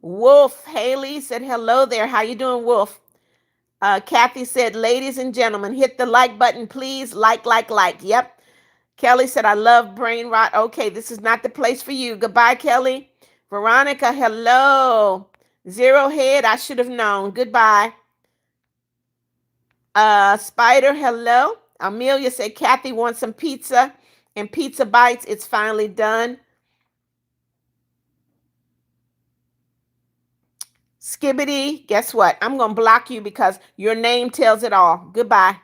Wolf, Haley said, hello there. How you doing, Wolf? Kathy said, ladies and gentlemen, hit the like button, please. Like. Yep. Kelly said, I love brain rot. Okay, this is not the place for you. Goodbye, Kelly. Veronica, hello. Zero Head, I should have known. Goodbye. Spider, hello. Amelia said, Kathy wants some pizza and pizza bites. It's finally done. Skibbity, guess what? I'm going to block you because your name tells it all. Goodbye.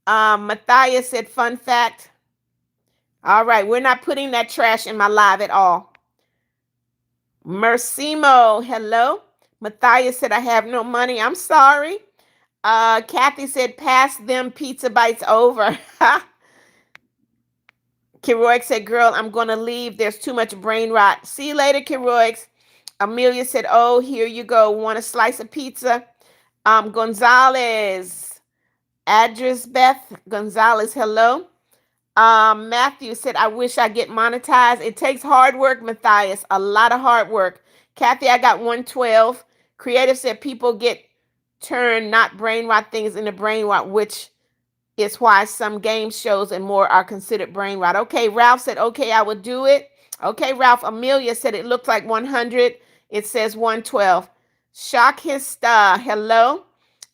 Matthias said, fun fact. All right, we're not putting that trash in my live at all. Mercimo, hello. Matthias said, I have no money. I'm sorry. Kathy said, pass them pizza bites over. Keroic said, girl, I'm going to leave. There's too much brain rot. See you later, Keroic. Amelia said, oh, here you go. Want a slice of pizza? Gonzalez. Address Beth Gonzalez, hello. Matthew said, I wish I get monetized. It takes hard work, Matthias. A lot of hard work. Kathy, I got 112. Creative said, people get turned, not brain rot things into brain rot, which It's why some game shows and more are considered brain rot. Okay, Ralph said, okay, I will do it. Okay, Ralph. Amelia said it looked like 100. It says 112. Shock his star. Hello.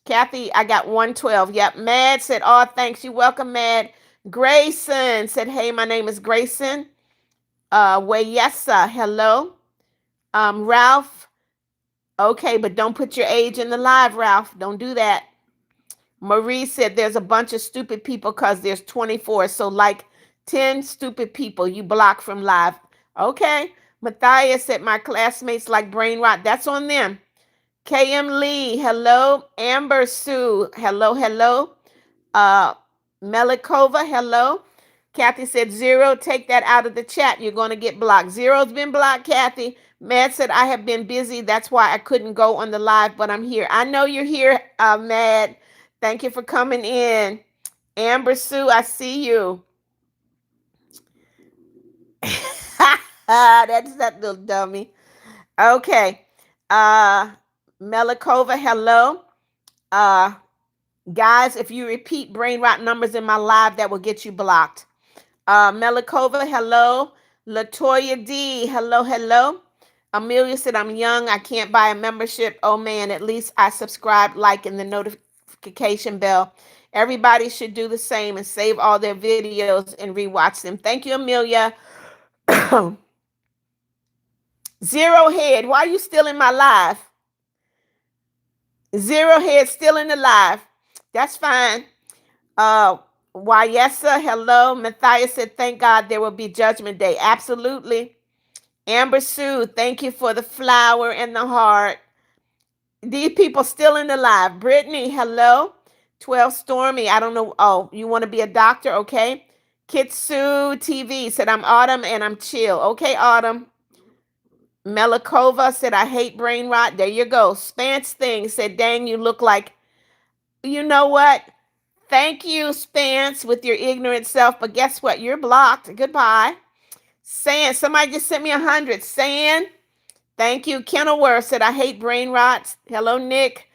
Kathy, I got 112. Yep. Mad said, oh, thanks. You're welcome, Mad. Grayson said, hey, my name is Grayson. Wayesa, hello. Ralph, okay, but don't put your age in the live, Ralph. Don't do that. Marie said there's a bunch of stupid people because there's 24. So like 10 stupid people you block from live. Okay. Matthias said my classmates like brain rot. That's on them. KM Lee, hello. Amber Sue, hello, hello. Uh, Melikova, hello. Kathy said 0. Take that out of the chat. You're going to get blocked. 0's been blocked, Kathy. Mad said I have been busy. That's why I couldn't go on the live, but I'm here. I know you're here, Mad. Thank you for coming in. Amber Sue, I see you. That's that little dummy. Okay. Melikova, hello. Guys, if you repeat brain rot numbers in my live, that will get you blocked. Melikova, hello. Latoya D, hello, hello. Amelia said, I'm young. I can't buy a membership. Oh, man, at least I subscribe, like, and the notification bell. Everybody should do the same and save all their videos and rewatch them. Thank you, Amelia. Zero Head, why are you still in my live? Zero Head still in the live. That's fine. Wayesa, hello. Matthias said, thank God there will be judgment day. Absolutely. Amber Sue, thank you for the flower and the heart. These people still in the live. Brittany, hello. 12 Stormy, I don't know. Oh, you want to be a doctor? Okay. Kitsu TV said, I'm Autumn and I'm chill. Okay, Autumn. Melikova said, I hate brain rot. There you go. Spance Thing said, dang, you look like, you know what? Thank you, Spance, with your ignorant self. But guess what? You're blocked. Goodbye. San, somebody just sent me 100. San, thank you. Kenilworth said, I hate brain rots. Hello, Nick.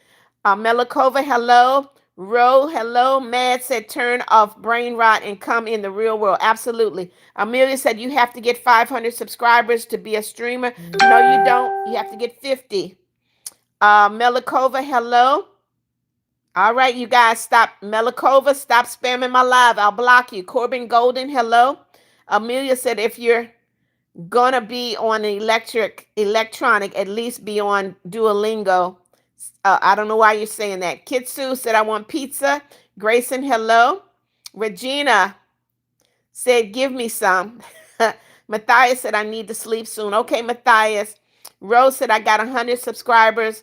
Melikova, hello. Ro, hello. Mad said, turn off brain rot and come in the real world. Absolutely. Amelia said, you have to get 500 subscribers to be a streamer. No, you don't. You have to get 50. Melikova, hello. All right, you guys, stop. Melikova, stop spamming my live. I'll block you. Corbin Golden, hello. Amelia said, if you're gonna be on electronic, at least be on Duolingo. I don't know why you're saying that. Kitsu said, I want pizza. Grayson, hello. Regina said, give me some. Matthias said, I need to sleep soon. Okay, Matthias. Rose said, I got 100 subscribers.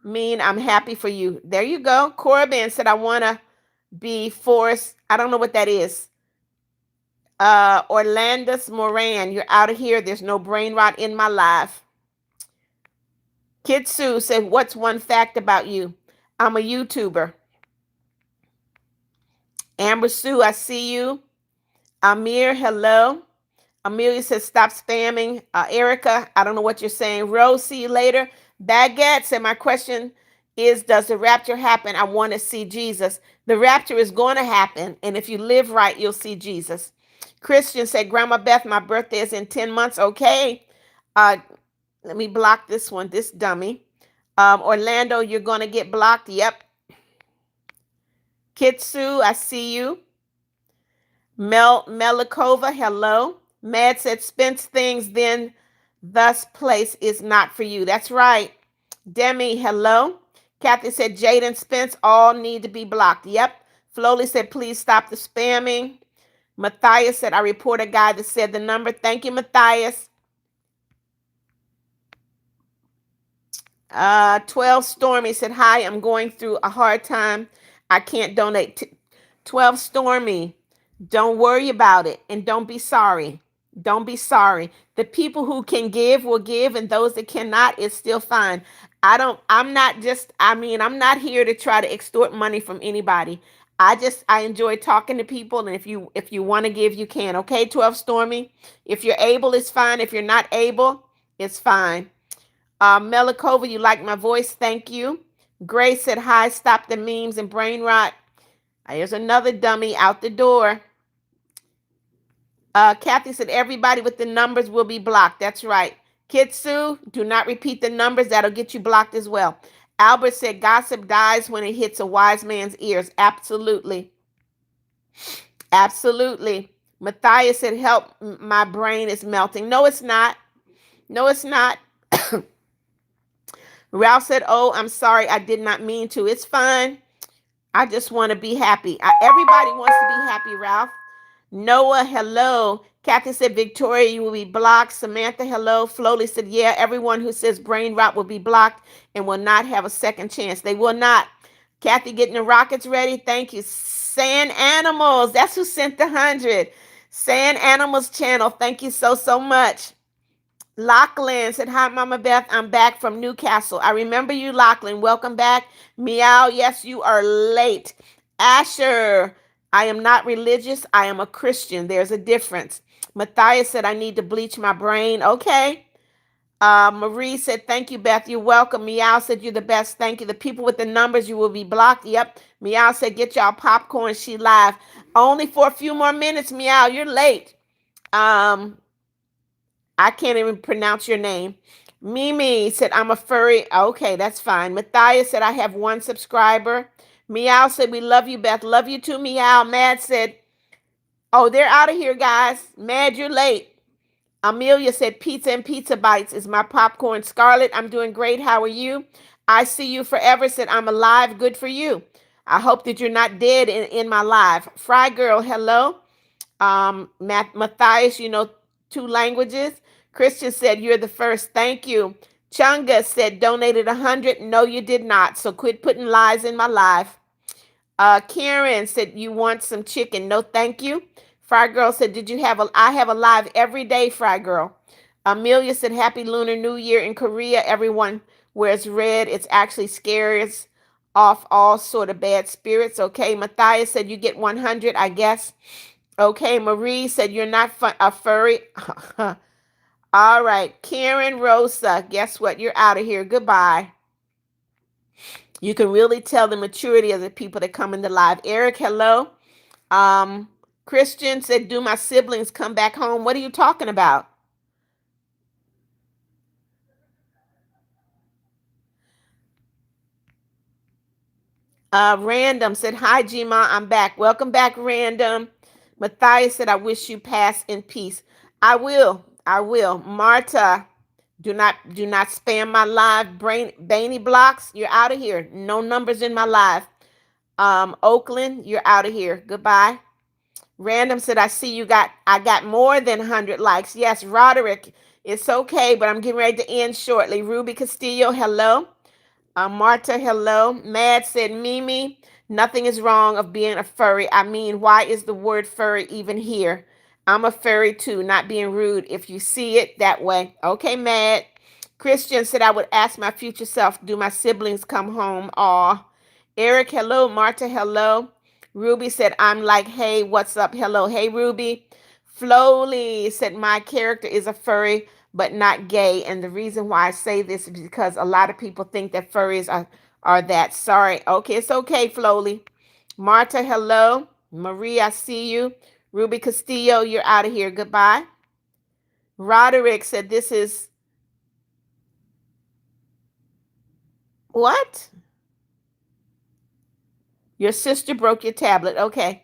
Mean I'm happy for you. There you go. Corbin said, I want to be forced. I don't know what that is. Orlandus Moran, you're out of here. There's no brain rot in my life. Kitsu said, what's one fact about you? I'm a YouTuber. Amber Sue, I see you. Amir, hello. Amelia says, stop spamming. Erica, I don't know what you're saying. Rose, see you later. Baguette said, my question is, does the rapture happen? I want to see Jesus. The rapture is going to happen. And if you live right, you'll see Jesus. Christian said, Grandma Beth, my birthday is in 10 months. Okay. Let me block this one, this dummy. Orlando, you're going to get blocked. Yep. Kitsu, I see you. Melikova, hello. Mad said, Spence things, then thus place is not for you. That's right. Demi, hello. Kathy said, Jaden Spence, all need to be blocked. Yep. Flowly said, please stop the spamming. Matthias said, I report a guy that said the number. Thank you, Matthias. 12 Stormy said, hi, I'm going through a hard time. I can't donate. 12 Stormy, don't worry about it and don't be sorry. Don't be sorry. The people who can give will give, and those that cannot is still fine. I'm not here to try to extort money from anybody. I enjoy talking to people, and if you want to give, you can. Okay, 12 Stormy. If you're able, it's fine. If you're not able, it's fine. Melikova, you like my voice? Thank you. Grace said, hi, stop the memes and brain rot. Here's another dummy out the door. Kathy said everybody with the numbers will be blocked. That's right. Kitsu, do not repeat the numbers. That'll get you blocked as well. Albert said gossip dies when it hits a wise man's ears. Absolutely. Absolutely. Matthias said, help, my brain is melting. No, it's not. No, it's not. Ralph said, oh, I'm sorry. I did not mean to. It's fine. I just want to be happy. Everybody wants to be happy, Ralph. Noah, hello. Kathy said, Victoria, you will be blocked. Samantha, hello. Flowly said, yeah, everyone who says brain rot will be blocked and will not have a second chance. They will not. Kathy getting the rockets ready. Thank you. Sand Animals. That's who sent the 100. Sand Animals channel. Thank you so, so much. Lachlan said, hi, Mama Beth. I'm back from Newcastle. I remember you, Lachlan. Welcome back. Meow. Yes, you are late. Asher, I am not religious. I am a Christian. There's a difference. Matthias said, I need to bleach my brain. Okay. Marie said, thank you, Beth. You're welcome. Meow said, you're the best. Thank you. The people with the numbers, you will be blocked. Yep. Meow said, get y'all popcorn. She live. Only for a few more minutes, Meow. You're late. I can't even pronounce your name. Mimi said, I'm a furry. Okay, that's fine. Matthias said, I have one subscriber. Meow said, we love you, Beth. Love you too, Meow. Mad said, oh, they're out of here, guys. Mad, you're late. Amelia said, pizza and pizza bites is my popcorn. Scarlett, I'm doing great. How are you? I see you forever. Said, I'm alive. Good for you. I hope that you're not dead in my life. Fry Girl, hello. Matthias, you know 2 languages. Christian said, you're the first. Thank you. Chunga said, donated 100. No, you did not. So quit putting lies in my life. Karen said, you want some chicken? No, thank you. Fry Girl said, did you have I have a live every day, Fry Girl. Amelia said, happy Lunar New Year in Korea. Everyone wears red. It's actually scares off all sort of bad spirits. Okay. Matthias said, you get 100, I guess. Okay. Marie said, you're not a furry. All right. Karen Rosa, guess what? You're out of here. Goodbye. You can really tell the maturity of the people that come into live. Eric, hello. Christian said, do my siblings come back home? What are you talking about? Random said, hi, Gma, I'm back. Welcome back, Random. Matthias said, I wish you pass in peace. I will. I will. Marta, do not spam my live. Bainy blocks, you're out of here. No numbers in my live. Oakland, you're out of here. Goodbye. Random said, I see I got more than 100 likes. Yes, Roderick, it's okay, but I'm getting ready to end shortly. Ruby Castillo, hello. Marta, hello. Mad said, Mimi, nothing is wrong of being a furry. I mean, why is the word furry even here? I'm a furry too, not being rude if you see it that way. Okay, Mad. Christian said, I would ask my future self, do my siblings come home? Aw. Eric, hello. Marta, hello. Ruby said, I'm like, hey, what's up? Hello. Hey, Ruby. Flowly said, my character is a furry, but not gay. And the reason why I say this is because a lot of people think that furries are that. Sorry. Okay, it's okay, Flowly. Marta, hello. Marie, I see you. Ruby Castillo, you're out of here. Goodbye. Roderick said, this is... What? Your sister broke your tablet. Okay.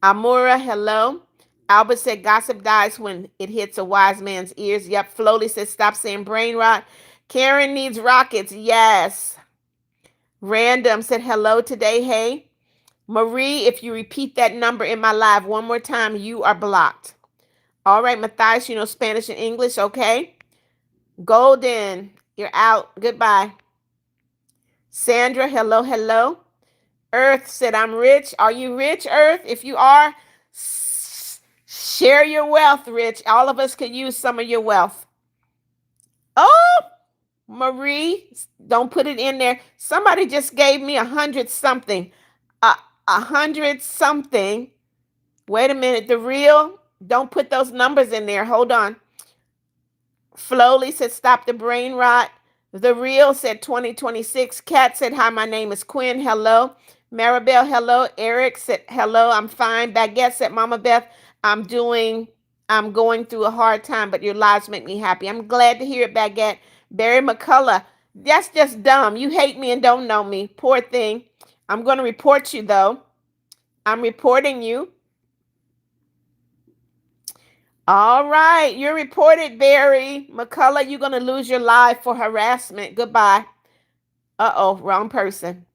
Amora, hello. Albert said, gossip dies when it hits a wise man's ears. Yep. Flowly said, stop saying brain rot. Karen needs rockets. Yes. Random said, hello today. Hey. Marie, if you repeat that number in my live one more time, you are blocked. All right, Matthias, you know Spanish and English. Okay. Golden, you're out. Goodbye. Sandra, hello, hello. Earth said, I'm rich. Are you rich, Earth? If you are, share your wealth, Rich. All of us could use some of your wealth. Oh, Marie, don't put it in there. Somebody just gave me 100 something. 100 something. Wait a minute. The real, don't put those numbers in there. Hold on. Flowly said, stop the brain rot. The real said 2026. Kat said, hi, my name is Quinn. Hello. Maribel, hello. Eric said, hello, I'm fine. Baguette said, Mama Beth, I'm doing, I'm going through a hard time, but your lives make me happy. I'm glad to hear it, Baguette. Barry McCullough, that's just dumb. You hate me and don't know me. Poor thing. I'm going to report you, though. I'm reporting you. All right. You're reported, Barry McCullough. You're going to lose your life for harassment. Goodbye. Uh-oh, wrong person.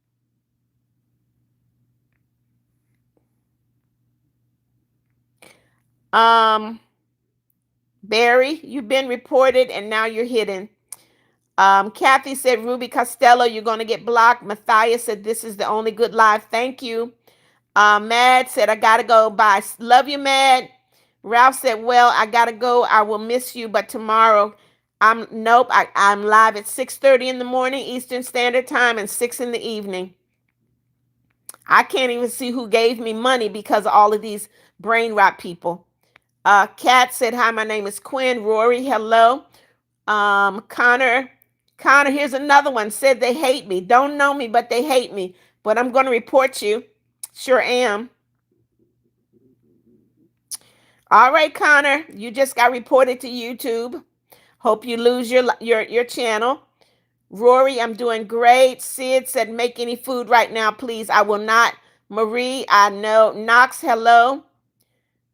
Um, Barry, you've been reported and now you're hidden. Kathy said, Ruby Costello, you're going to get blocked. Matthias said, this is the only good live. Thank you. Mad said, I got to go. Bye. Love you, Mad. Ralph said, well, I got to go. I will miss you, but tomorrow, I'm live at 6:30 in the morning Eastern Standard Time and 6 in the evening. I can't even see who gave me money because of all of these brain rot people. Kat said, hi, my name is Quinn. Rory, hello. Connor, here's another one. Said they hate me. Don't know me, but they hate me. But I'm going to report you. Sure am. All right, Connor, you just got reported to YouTube. Hope you lose your channel. Rory, I'm doing great. Sid said, make any food right now, please. I will not. Marie, I know. Knox, hello.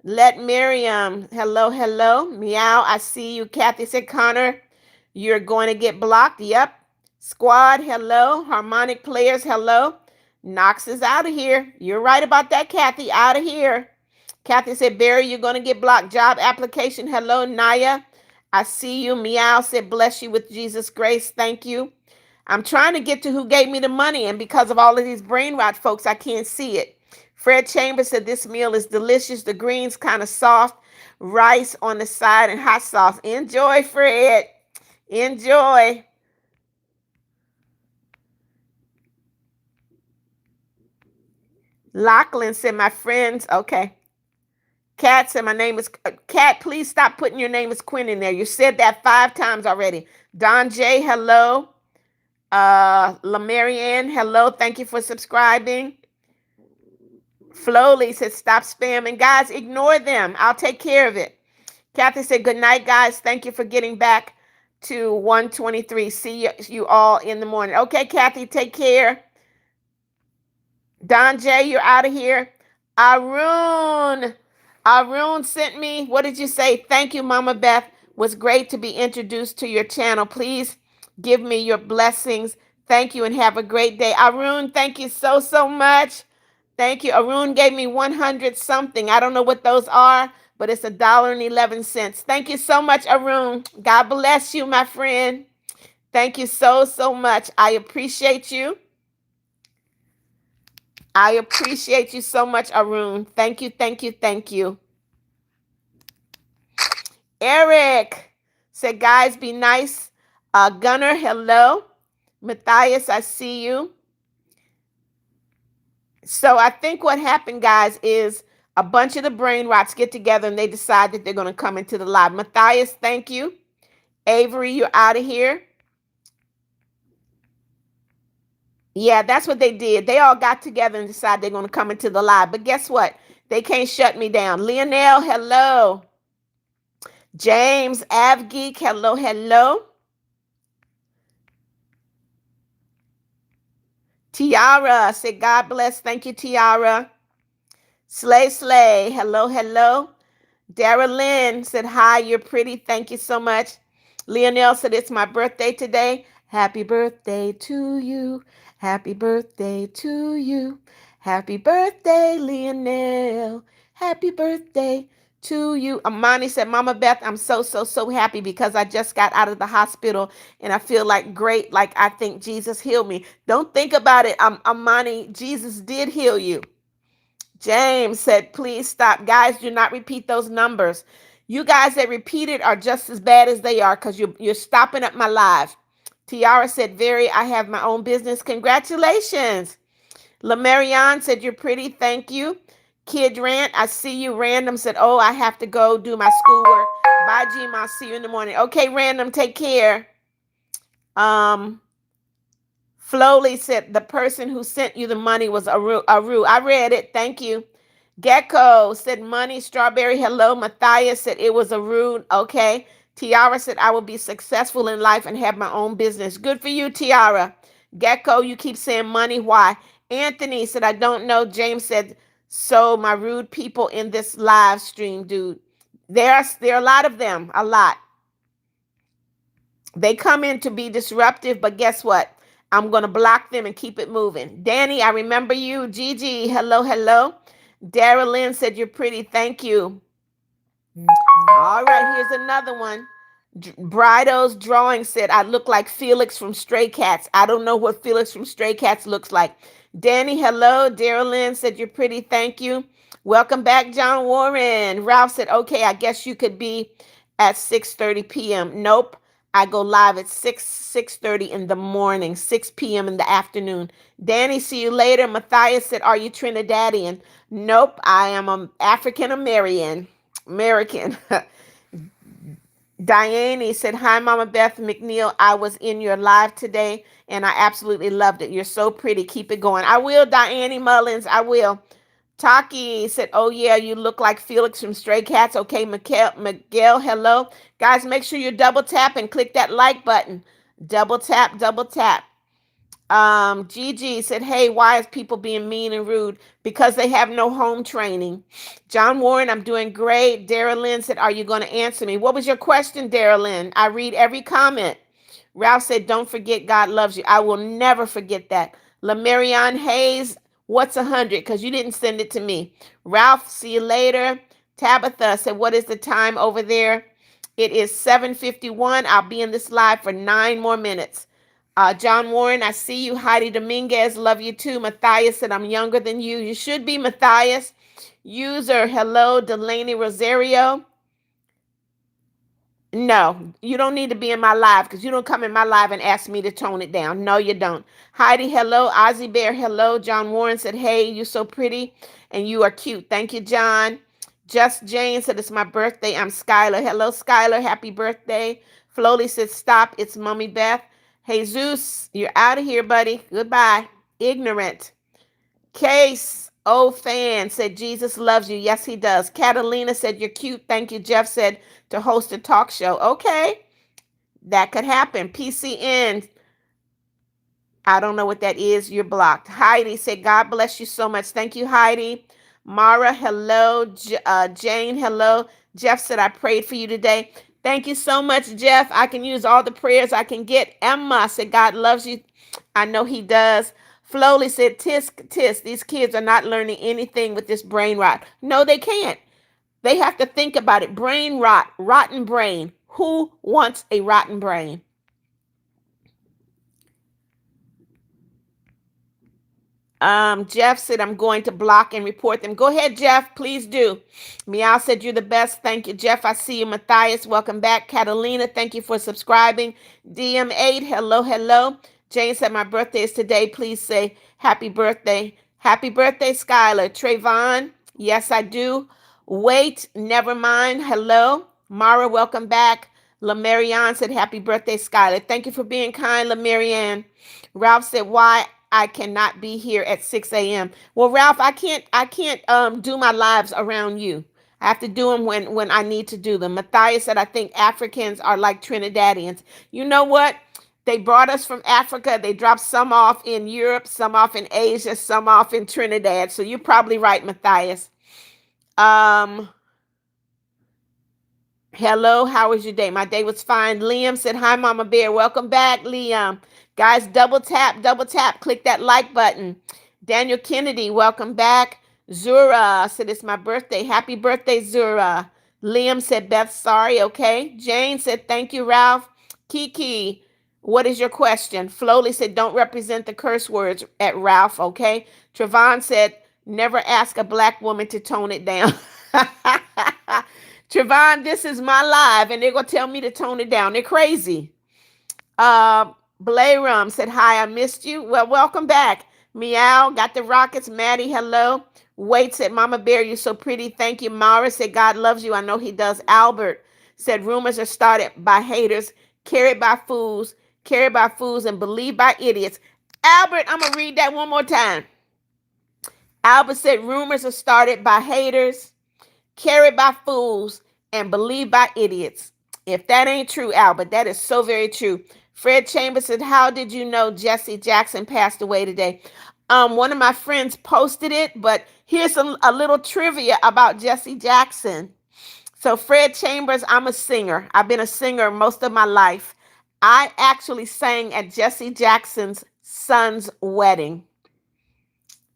Let Miriam, hello, hello. Meow, I see you. Kathy said, Connor, you're going to get blocked. Yep. Squad, hello. Harmonic players, hello. Knox is out of here. You're right about that, Kathy. Out of here. Kathy said, Barry, you're going to get blocked. Job application, hello. Naya, I see you. Meow said, bless you with Jesus' grace. Thank you. I'm trying to get to who gave me the money, and because of all of these brain rot folks, I can't see it. Fred Chambers said this meal is delicious. The greens kind of soft, rice on the side, and hot sauce. Enjoy, Fred. Enjoy. Lachlan said, my friends, okay. Kat said, my name is Kat. Please stop putting your name as Quinn in there. You said that 5 times already. Don J, hello. La Marianne, hello. Thank you for subscribing. Flowly said, stop spamming. Guys, ignore them. I'll take care of it. Kathy said, good night, guys. Thank you for getting back to 123. See you all in the morning. Okay, Kathy, take care. Don J, you're out of here. Arun. Arun sent me, what did you say? Thank you, Mama Beth. Was great to be introduced to your channel. Please give me your blessings. Thank you and have a great day. Arun, thank you so, so much. Thank you. Arun gave me 100 something. I don't know what those are, but it's $1.11. Thank you so much, Arun. God bless you, my friend. Thank you so, so much. I appreciate you. I appreciate you so much, Arun. Thank you, thank you, thank you. Eric said, guys, be nice. Gunnar, hello. Matthias, I see you. So I think what happened, guys, is a bunch of the brain rots get together and they decide that they're going to come into the live. Matthias, thank you. Avery, you're out of here. Yeah, that's what they did. They all got together and decided they're going to come into the live. But guess what? They can't shut me down. Lionel, hello. James, Avgeek, hello, hello. Tiara said, God bless. Thank you, Tiara. Slay, hello, hello. Dara Lynn said, hi, you're pretty. Thank you so much. Lionel said, it's my birthday today. Happy birthday to you. Happy birthday to you. Happy birthday, Lionel. Happy birthday to you. Amani said, Mama Beth, I'm so, so, so happy because I just got out of the hospital and I feel like great, like I think Jesus healed me. Don't think about it, Amani. Jesus did heal you. James said, please stop. Guys, do not repeat those numbers. You guys that repeat it are just as bad as they are because you're stopping up my live. Tiara said, Very, I have my own business. Congratulations. LaMarianne said, you're pretty. Thank you. Kid Rant, I see you. Random said, oh, I have to go do my schoolwork. Bye, Jim. I'll see you in the morning. Okay, Random, take care. Flowly said the person who sent you the money was Aru. Aru. I read it. Thank you. Gecko said money. Strawberry. Hello. Matthias said it was Aru. Okay. Tiara said I will be successful in life and have my own business. Good for you, Tiara. Gecko, you keep saying money. Why? Anthony said I don't know. James said so. My rude people in this live stream, dude. There are a lot of them. A lot. They come in to be disruptive, but guess what? I'm going to block them and keep it moving. Danny, I remember you. Gigi, hello, hello. Dara Lynn said you're pretty. Thank you. All right, here's another one. Brido's drawing said I look like Felix from Stray Cats. I don't know what Felix from Stray Cats looks like. Danny, hello. Dara Lynn said you're pretty. Thank you. Welcome back, John Warren. Ralph said, okay, I guess you could be at 6:30 p.m. Nope. I go live at 6:30 in the morning, 6 p.m. in the afternoon. Danny, see you later. Matthias said, are you Trinidadian? Nope, I am an African American. Diane said, hi, Mama Beth McNeal. I was in your live today and I absolutely loved it. You're so pretty. Keep it going. I will, Diane Mullins. I will. Taki said, oh, yeah, you look like Felix from Stray Cats. Okay, Miguel, hello. Guys, make sure you double tap and click that like button. Double tap, double tap. Gigi said, hey, why is people being mean and rude? Because they have no home training. John Warren, I'm doing great. Dara Lynn said, are you going to answer me? What was your question, Dara Lynn? I read every comment. Ralph said, don't forget God loves you. I will never forget that. Lamarion Hayes, what's 100? Because you didn't send it to me. Ralph, see you later. Tabitha said, what is the time over there? It is 7:51. I'll be in this live for 9 more minutes. John Warren, I see you. Heidi Dominguez, love you too. Matthias said, I'm younger than you. You should be, Matthias. User, hello. Delaney Rosario. No, you don't need to be in my live because you don't come in my live and ask me to tone it down. No, you don't. Heidi, hello. Ozzy Bear, hello. John Warren said, hey, you so pretty and you are cute. Thank you, John. Just Jane said, it's my birthday. I'm Skylar. Hello, Skylar. Happy birthday. Flowly said, stop. It's Mommy Beth. Jesus, you're out of here, buddy. Goodbye. Ignorant. Case, old fan, said Jesus loves you. Yes, he does. Catalina said you're cute. Thank you. Jeff said to host a talk show. Okay, that could happen. PCN, I don't know what that is. You're blocked. Heidi said, God bless you so much. Thank you, Heidi. Mara, hello. Jane, hello. Jeff said, I prayed for you today. Thank you so much, Jeff. I can use all the prayers I can get. Emma said, God loves you. I know he does. Flowly said, tisk, tisk. These kids are not learning anything with this brain rot. No, they can't. They have to think about it. Brain rot, rotten brain. Who wants a rotten brain? Jeff said, I'm going to block and report them. Go ahead, Jeff. Please do. Meow said, you're the best. Thank you, Jeff. I see you. Matthias, welcome back. Catalina, thank you for subscribing. DM8, hello, hello. Jane said, my birthday is today. Please say happy birthday. Happy birthday, Skylar. Trayvon, yes, I do. Wait, never mind. Hello. Mara, welcome back. Lamarianne said, happy birthday, Skylar. Thank you for being kind, Lamarianne. Ralph said, why I cannot be here at 6 a.m. Well, Ralph, I can't do my lives around you. I have to do them when I need to do them. Matthias said, I think Africans are like Trinidadians. You know what? They brought us from Africa. They dropped some off in Europe, some off in Asia, some off in Trinidad. So you're probably right, Matthias. Hello, how was your day? My day was fine. Liam said, hi, Mama Bear. Welcome back, Liam. Guys, double tap, click that like button. Daniel Kennedy, welcome back. Zura said, it's my birthday. Happy birthday, Zura. Liam said, Beth, sorry, okay. Jane said, thank you, Ralph. Kiki, what is your question? Flowly said, don't represent the curse words at Ralph, okay. Trevon said, never ask a black woman to tone it down. Trevon, this is my live, and they're going to tell me to tone it down. They're crazy. Blayrum said, hi, I missed you. Well, welcome back. Meow, got the rockets. Maddie, hello. Wait said, Mama Bear, you're so pretty. Thank you. Mara said, God loves you. I know he does. Albert said, rumors are started by haters, carried by fools, and believed by idiots. Albert, I'm going to read that one more time. Albert said, rumors are started by haters, carried by fools, and believed by idiots. If that ain't true, Albert, that is so very true. Fred Chambers said, how did you know Jesse Jackson passed away today? One of my friends posted it, but here's a little trivia about Jesse Jackson. So Fred Chambers, I'm a singer. I've been a singer most of my life. I actually sang at Jesse Jackson's son's wedding.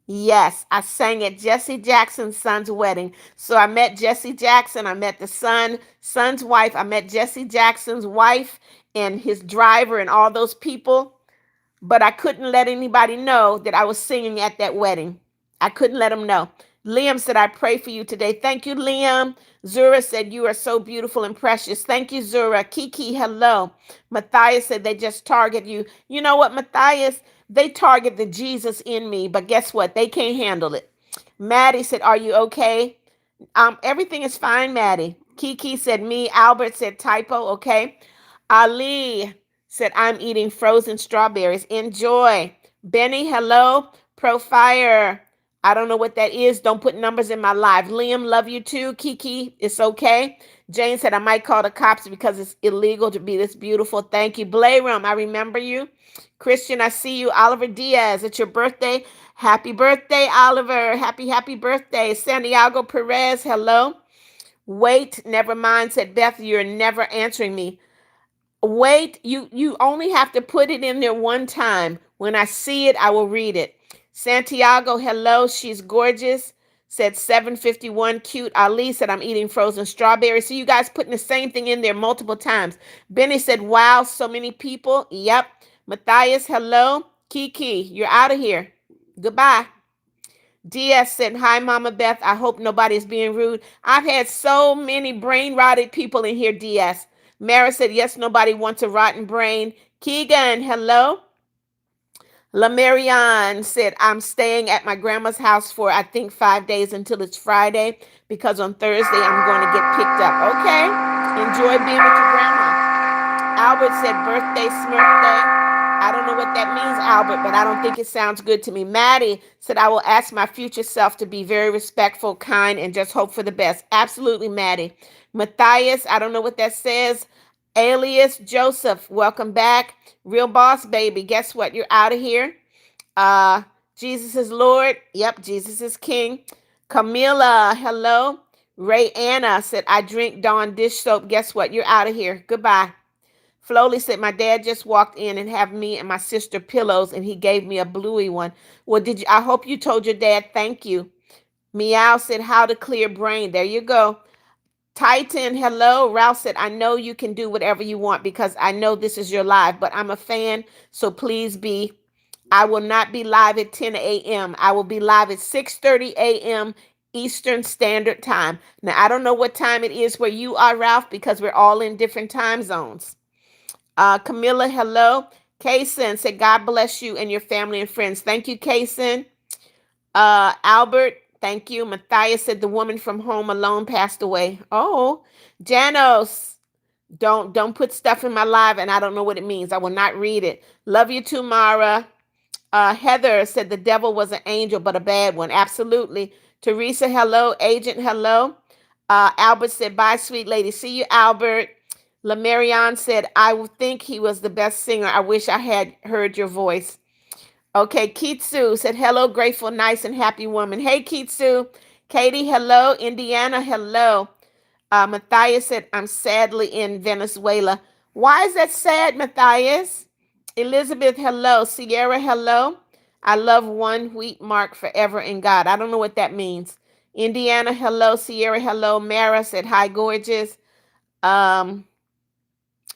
Yes, I sang at Jesse Jackson's son's wedding. So I met Jesse Jackson. I met the son's wife. I met Jesse Jackson's wife and his driver and all those people. But I couldn't let anybody know that I was singing at that wedding. I couldn't let them know. Liam said, I pray for you today. Thank you, Liam. Zura said, you are so beautiful and precious. Thank you, Zura. Kiki, hello. Matthias said, they just target you. You know what, Matthias? They target the Jesus in me, but guess what? They can't handle it. Maddie said, are you okay? Everything is fine, Maddie. Kiki said, me. Albert said, typo, okay. Ali said, I'm eating frozen strawberries. Enjoy. Benny, hello. Profire. I don't know what that is. Don't put numbers in my live. Liam, love you too. Kiki, it's okay. Jane said, I might call the cops because it's illegal to be this beautiful. Thank you. Blayram, I remember you. Christian, I see you. Oliver Diaz, it's your birthday. Happy birthday, Oliver. Happy birthday. Santiago Perez, hello. Wait, never mind, said Beth, you're never answering me. Wait, you only have to put it in there one time. When I see it, I will read it. Santiago, hello, she's gorgeous. Said 751, cute. Ali said, I'm eating frozen strawberries. So you guys putting the same thing in there multiple times. Benny said, wow, so many people. Yep. Matthias, hello. Kiki, you're out of here. Goodbye. DS said, hi, Mama Beth. I hope nobody's being rude. I've had so many brain-rotted people in here, DS. Mara said, yes, nobody wants a rotten brain. Keegan, hello. LaMarianne said, I'm staying at my grandma's house for, I think, 5 days until it's Friday because on Thursday I'm going to get picked up. Okay? Enjoy being with your grandma. Albert said, birthday, Smurfday. I don't know what that means, Albert, but I don't think it sounds good to me. Maddie said, I will ask my future self to be very respectful, kind, and just hope for the best. Absolutely, Maddie. Matthias, I don't know what that says. Alias Joseph, welcome back. Real boss baby, guess what? You're out of here. Jesus is Lord. Yep, Jesus is King. Camilla, hello. Ray Anna said, I drink Dawn dish soap. Guess what? You're out of here. Goodbye. Flowly said, my dad just walked in and have me and my sister pillows and he gave me a bluey one. Well, I hope you told your dad thank you. Meow said, how to clear brain. There you go. Titan, hello. Ralph said, I know you can do whatever you want because I know this is your live, but I'm a fan, so please be. I will not be live at 10 a.m. I will be live at 6:30 a.m. Eastern Standard Time. Now, I don't know what time it is where you are, Ralph, because we're all in different time zones. Camilla, hello. Kaysen said, God bless you and your family and friends. Thank you, Kaysen. Albert, thank you. Matthias said the woman from Home Alone passed away. Oh, Janos, don't put stuff in my live and I don't know what it means. I will not read it. Love you too, Mara. Heather said the devil was an angel, but a bad one. Absolutely. Teresa, hello. Agent, hello. Albert said, bye, sweet lady. See you, Albert. LaMarianne said, I would think he was the best singer. I wish I had heard your voice. Okay, Kitsu said, hello, grateful, nice, and happy woman. Hey, Kitsu. Katie, hello. Indiana, hello. Matthias said, I'm sadly in Venezuela. Why is that sad, Matthias? Elizabeth, hello. Sierra, hello. I love one wheat mark forever in God. I don't know what that means. Indiana, hello. Sierra, hello. Mara said, hi, gorgeous.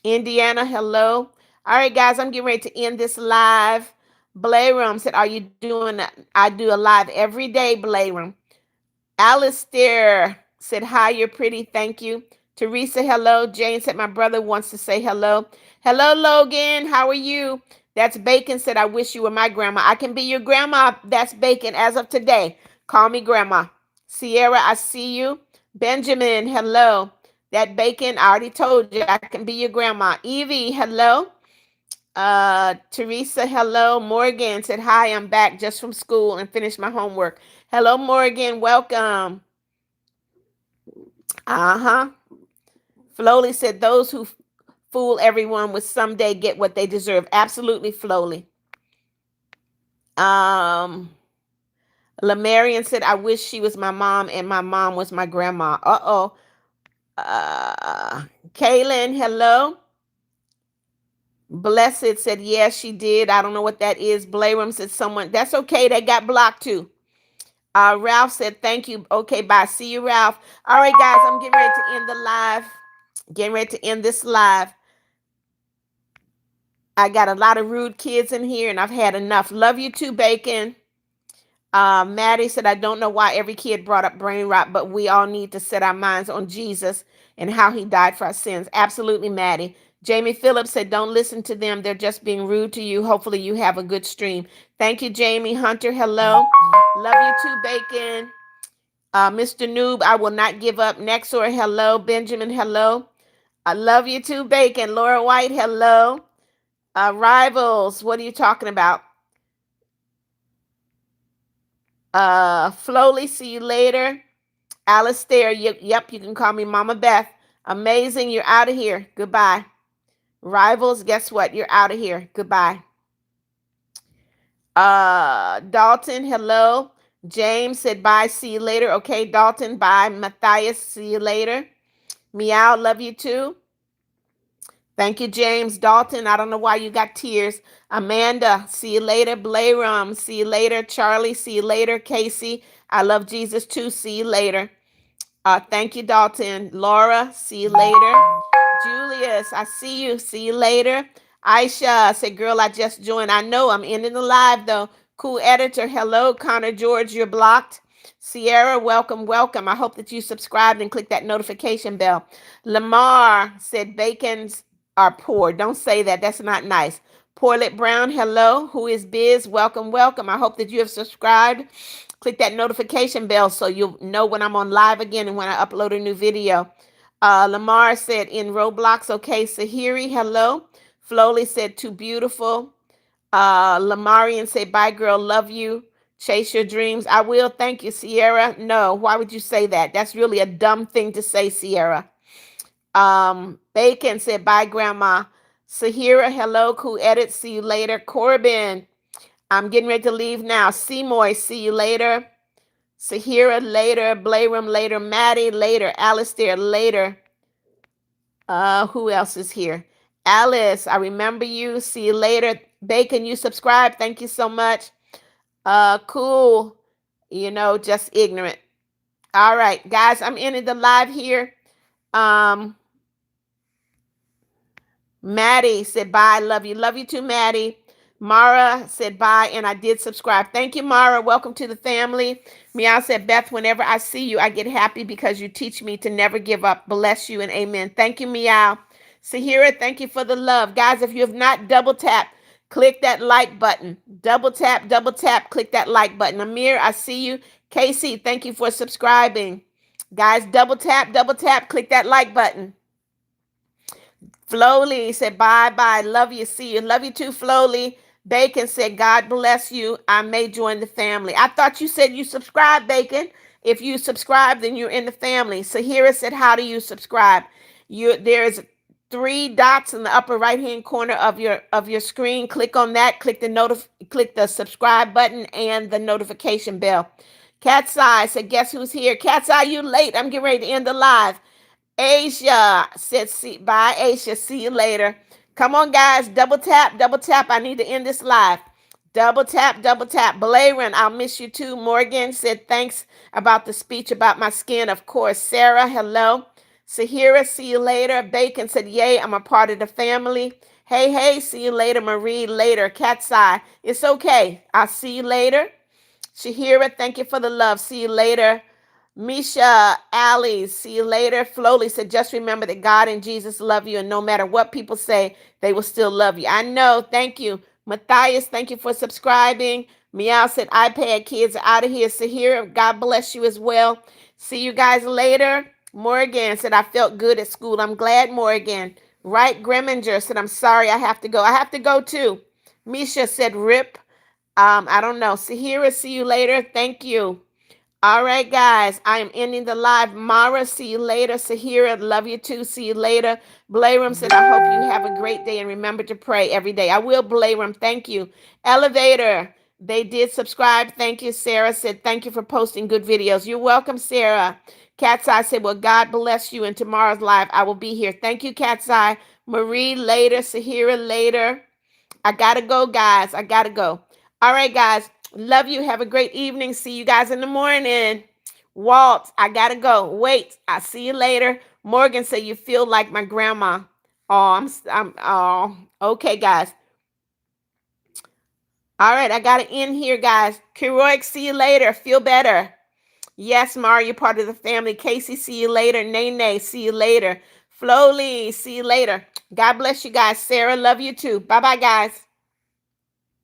Indiana, hello. All right, guys, I'm getting ready to end this live. Blayram said, are you doing that? I do a live every day, Blayram. Alistair said, hi, you're pretty. Thank you. Teresa, hello. Jane said, my brother wants to say hello. Hello, Logan. How are you? That's Bacon said, I wish you were my grandma. I can be your grandma. That's Bacon as of today. Call me grandma. Sierra, I see you. Benjamin, hello. That Bacon, I already told you, I can be your grandma. Evie, hello. Teresa, hello. Morgan said, hi, I'm back just from school and finished my homework. Hello, Morgan. Welcome. Uh-huh. Flowly said, those who fool everyone will someday get what they deserve. Absolutely, Flowly. Lamarian said, I wish she was my mom and my mom was my grandma. Uh-oh. Kaylin, hello. Blessed said, yes, she did. I don't know what that is. Blayram said, someone. That's okay. They got blocked too. Ralph said, thank you. Okay, bye. See you, Ralph. All right, guys, I'm getting ready to end the live. Getting ready to end this live. I got a lot of rude kids in here, and I've had enough. Love you too, Bacon. Maddie said, I don't know why every kid brought up brain rot, but we all need to set our minds on Jesus and how he died for our sins. Absolutely, Maddie. Jamie Phillips said, don't listen to them. They're just being rude to you. Hopefully you have a good stream. Thank you, Jamie. Hunter, hello. Love you too, Bacon. Mr. Noob, I will not give up. Nexor, hello. Benjamin, hello. I love you too, Bacon. Laura White, hello. Rivals, what are you talking about? Flowly, see you later. Alistair, yep, you can call me Mama Beth. Amazing, you're out of here. Goodbye. Rivals, guess what? You're out of here. Goodbye. Dalton, hello. James said bye, see you later. Okay, Dalton, bye. Matthias, see you later. Meow, love you too. Thank you, James. Dalton, I don't know why you got tears. Amanda, see you later. Blayram, see you later. Charlie, see you later. Casey, I love Jesus too. See you later. Thank you, Dalton. Laura, see you later. Julius, I see you. See you later. Aisha, said, girl, I just joined. I know I'm ending the live though. Cool editor. Hello, Connor George, you're blocked. Sierra, welcome, welcome. I hope that you subscribed and click that notification bell. Lamar said, bacons are poor. Don't say that. That's not nice. Porlet Brown, hello. Who is Biz? Welcome, welcome. I hope that you have subscribed. Click that notification bell so you'll know when I'm on live again and when I upload a new video. Lamar said, in Roblox, okay. Sahiri, hello. Flowly said, too beautiful. Lamarian said, bye, girl, love you. Chase your dreams. I will. Thank you, Sierra. No, why would you say that? That's really a dumb thing to say, Sierra. Bacon said, bye, Grandma. Sahira, hello. Cool edit. See you later. Corbin, I'm getting ready to leave now. Seymour, see you later. Sahira, later. Blayram, later. Maddie, later. Alistair, later. Who else is here? Alice, I remember you. See you later. Bacon, you subscribe. Thank you so much. Cool. You know, just ignorant. All right, guys, I'm ending the live here. Maddie said bye. Love you. Love you too, Maddie. Mara said bye, and I did subscribe. Thank you, Mara. Welcome to the family. Meow said, Beth, whenever I see you, I get happy because you teach me to never give up. Bless you and amen. Thank you, Meow. Sahira, thank you for the love. Guys, if you have not double tapped, click that like button. Double tap, click that like button. Amir, I see you. Casey, thank you for subscribing. Guys, double tap, click that like button. Flowly said, bye. Love you. See you. Love you too, Flowly. Bacon said, God bless you. I may join the family. I thought you said you subscribed, Bacon. If you subscribe, then you're in the family. Sahira said, how do you subscribe? There's 3 dots in the upper right-hand corner of your screen. Click on that. Click the subscribe button and the notification bell. Cat's Eye said, guess who's here? Cat's Eye, you late. I'm getting ready to end the live. Asia said, bye, Asia. See you later. Come on, guys. Double tap. I need to end this live. Double tap. Blayron, I'll miss you too. Morgan said, thanks about the speech about my skin. Of course. Sarah, hello. Sahira, see you later. Bacon said, yay, I'm a part of the family. Hey, see you later. Marie, later. Cat's Eye, it's okay. I'll see you later. Shahira, thank you for the love. See you later. Misha, Ali, see you later. Flowly said, just remember that God and Jesus love you, and no matter what people say, they will still love you. I know. Thank you. Matthias, thank you for subscribing. Meow said, iPad kids are out of here. Sahira, God bless you as well. See you guys later. Morgan said, I felt good at school. I'm glad, Morgan. Right, Greminger said, I'm sorry, I have to go. I have to go too. Misha said, rip. I don't know. Sahira, see you later. Thank you. All right, guys, I am ending the live. Mara, see you later. Sahira, love you too. See you later. Blayram said, I hope you have a great day and remember to pray every day. I will, Blayram. Thank you. Elevator, they did subscribe. Thank you. Sarah said, thank you for posting good videos. You're welcome, Sarah. Cat's Eye said, well, God bless you. And tomorrow's live, I will be here. Thank you, Cat's Eye. Marie, later. Sahira, later. I gotta go, guys. I gotta go. All right, guys. Love you. Have a great evening. See you guys in the morning. Walt, I gotta go. Wait, I'll see you later. Morgan said you feel like my grandma. Oh, oh, okay, guys. All right, I gotta end here, guys. Keroic, see you later. Feel better. Yes, Mario, part of the family. Casey, see you later. Nene, see you later. Flowly, see you later. God bless you guys. Sarah, love you too. Bye-bye, guys.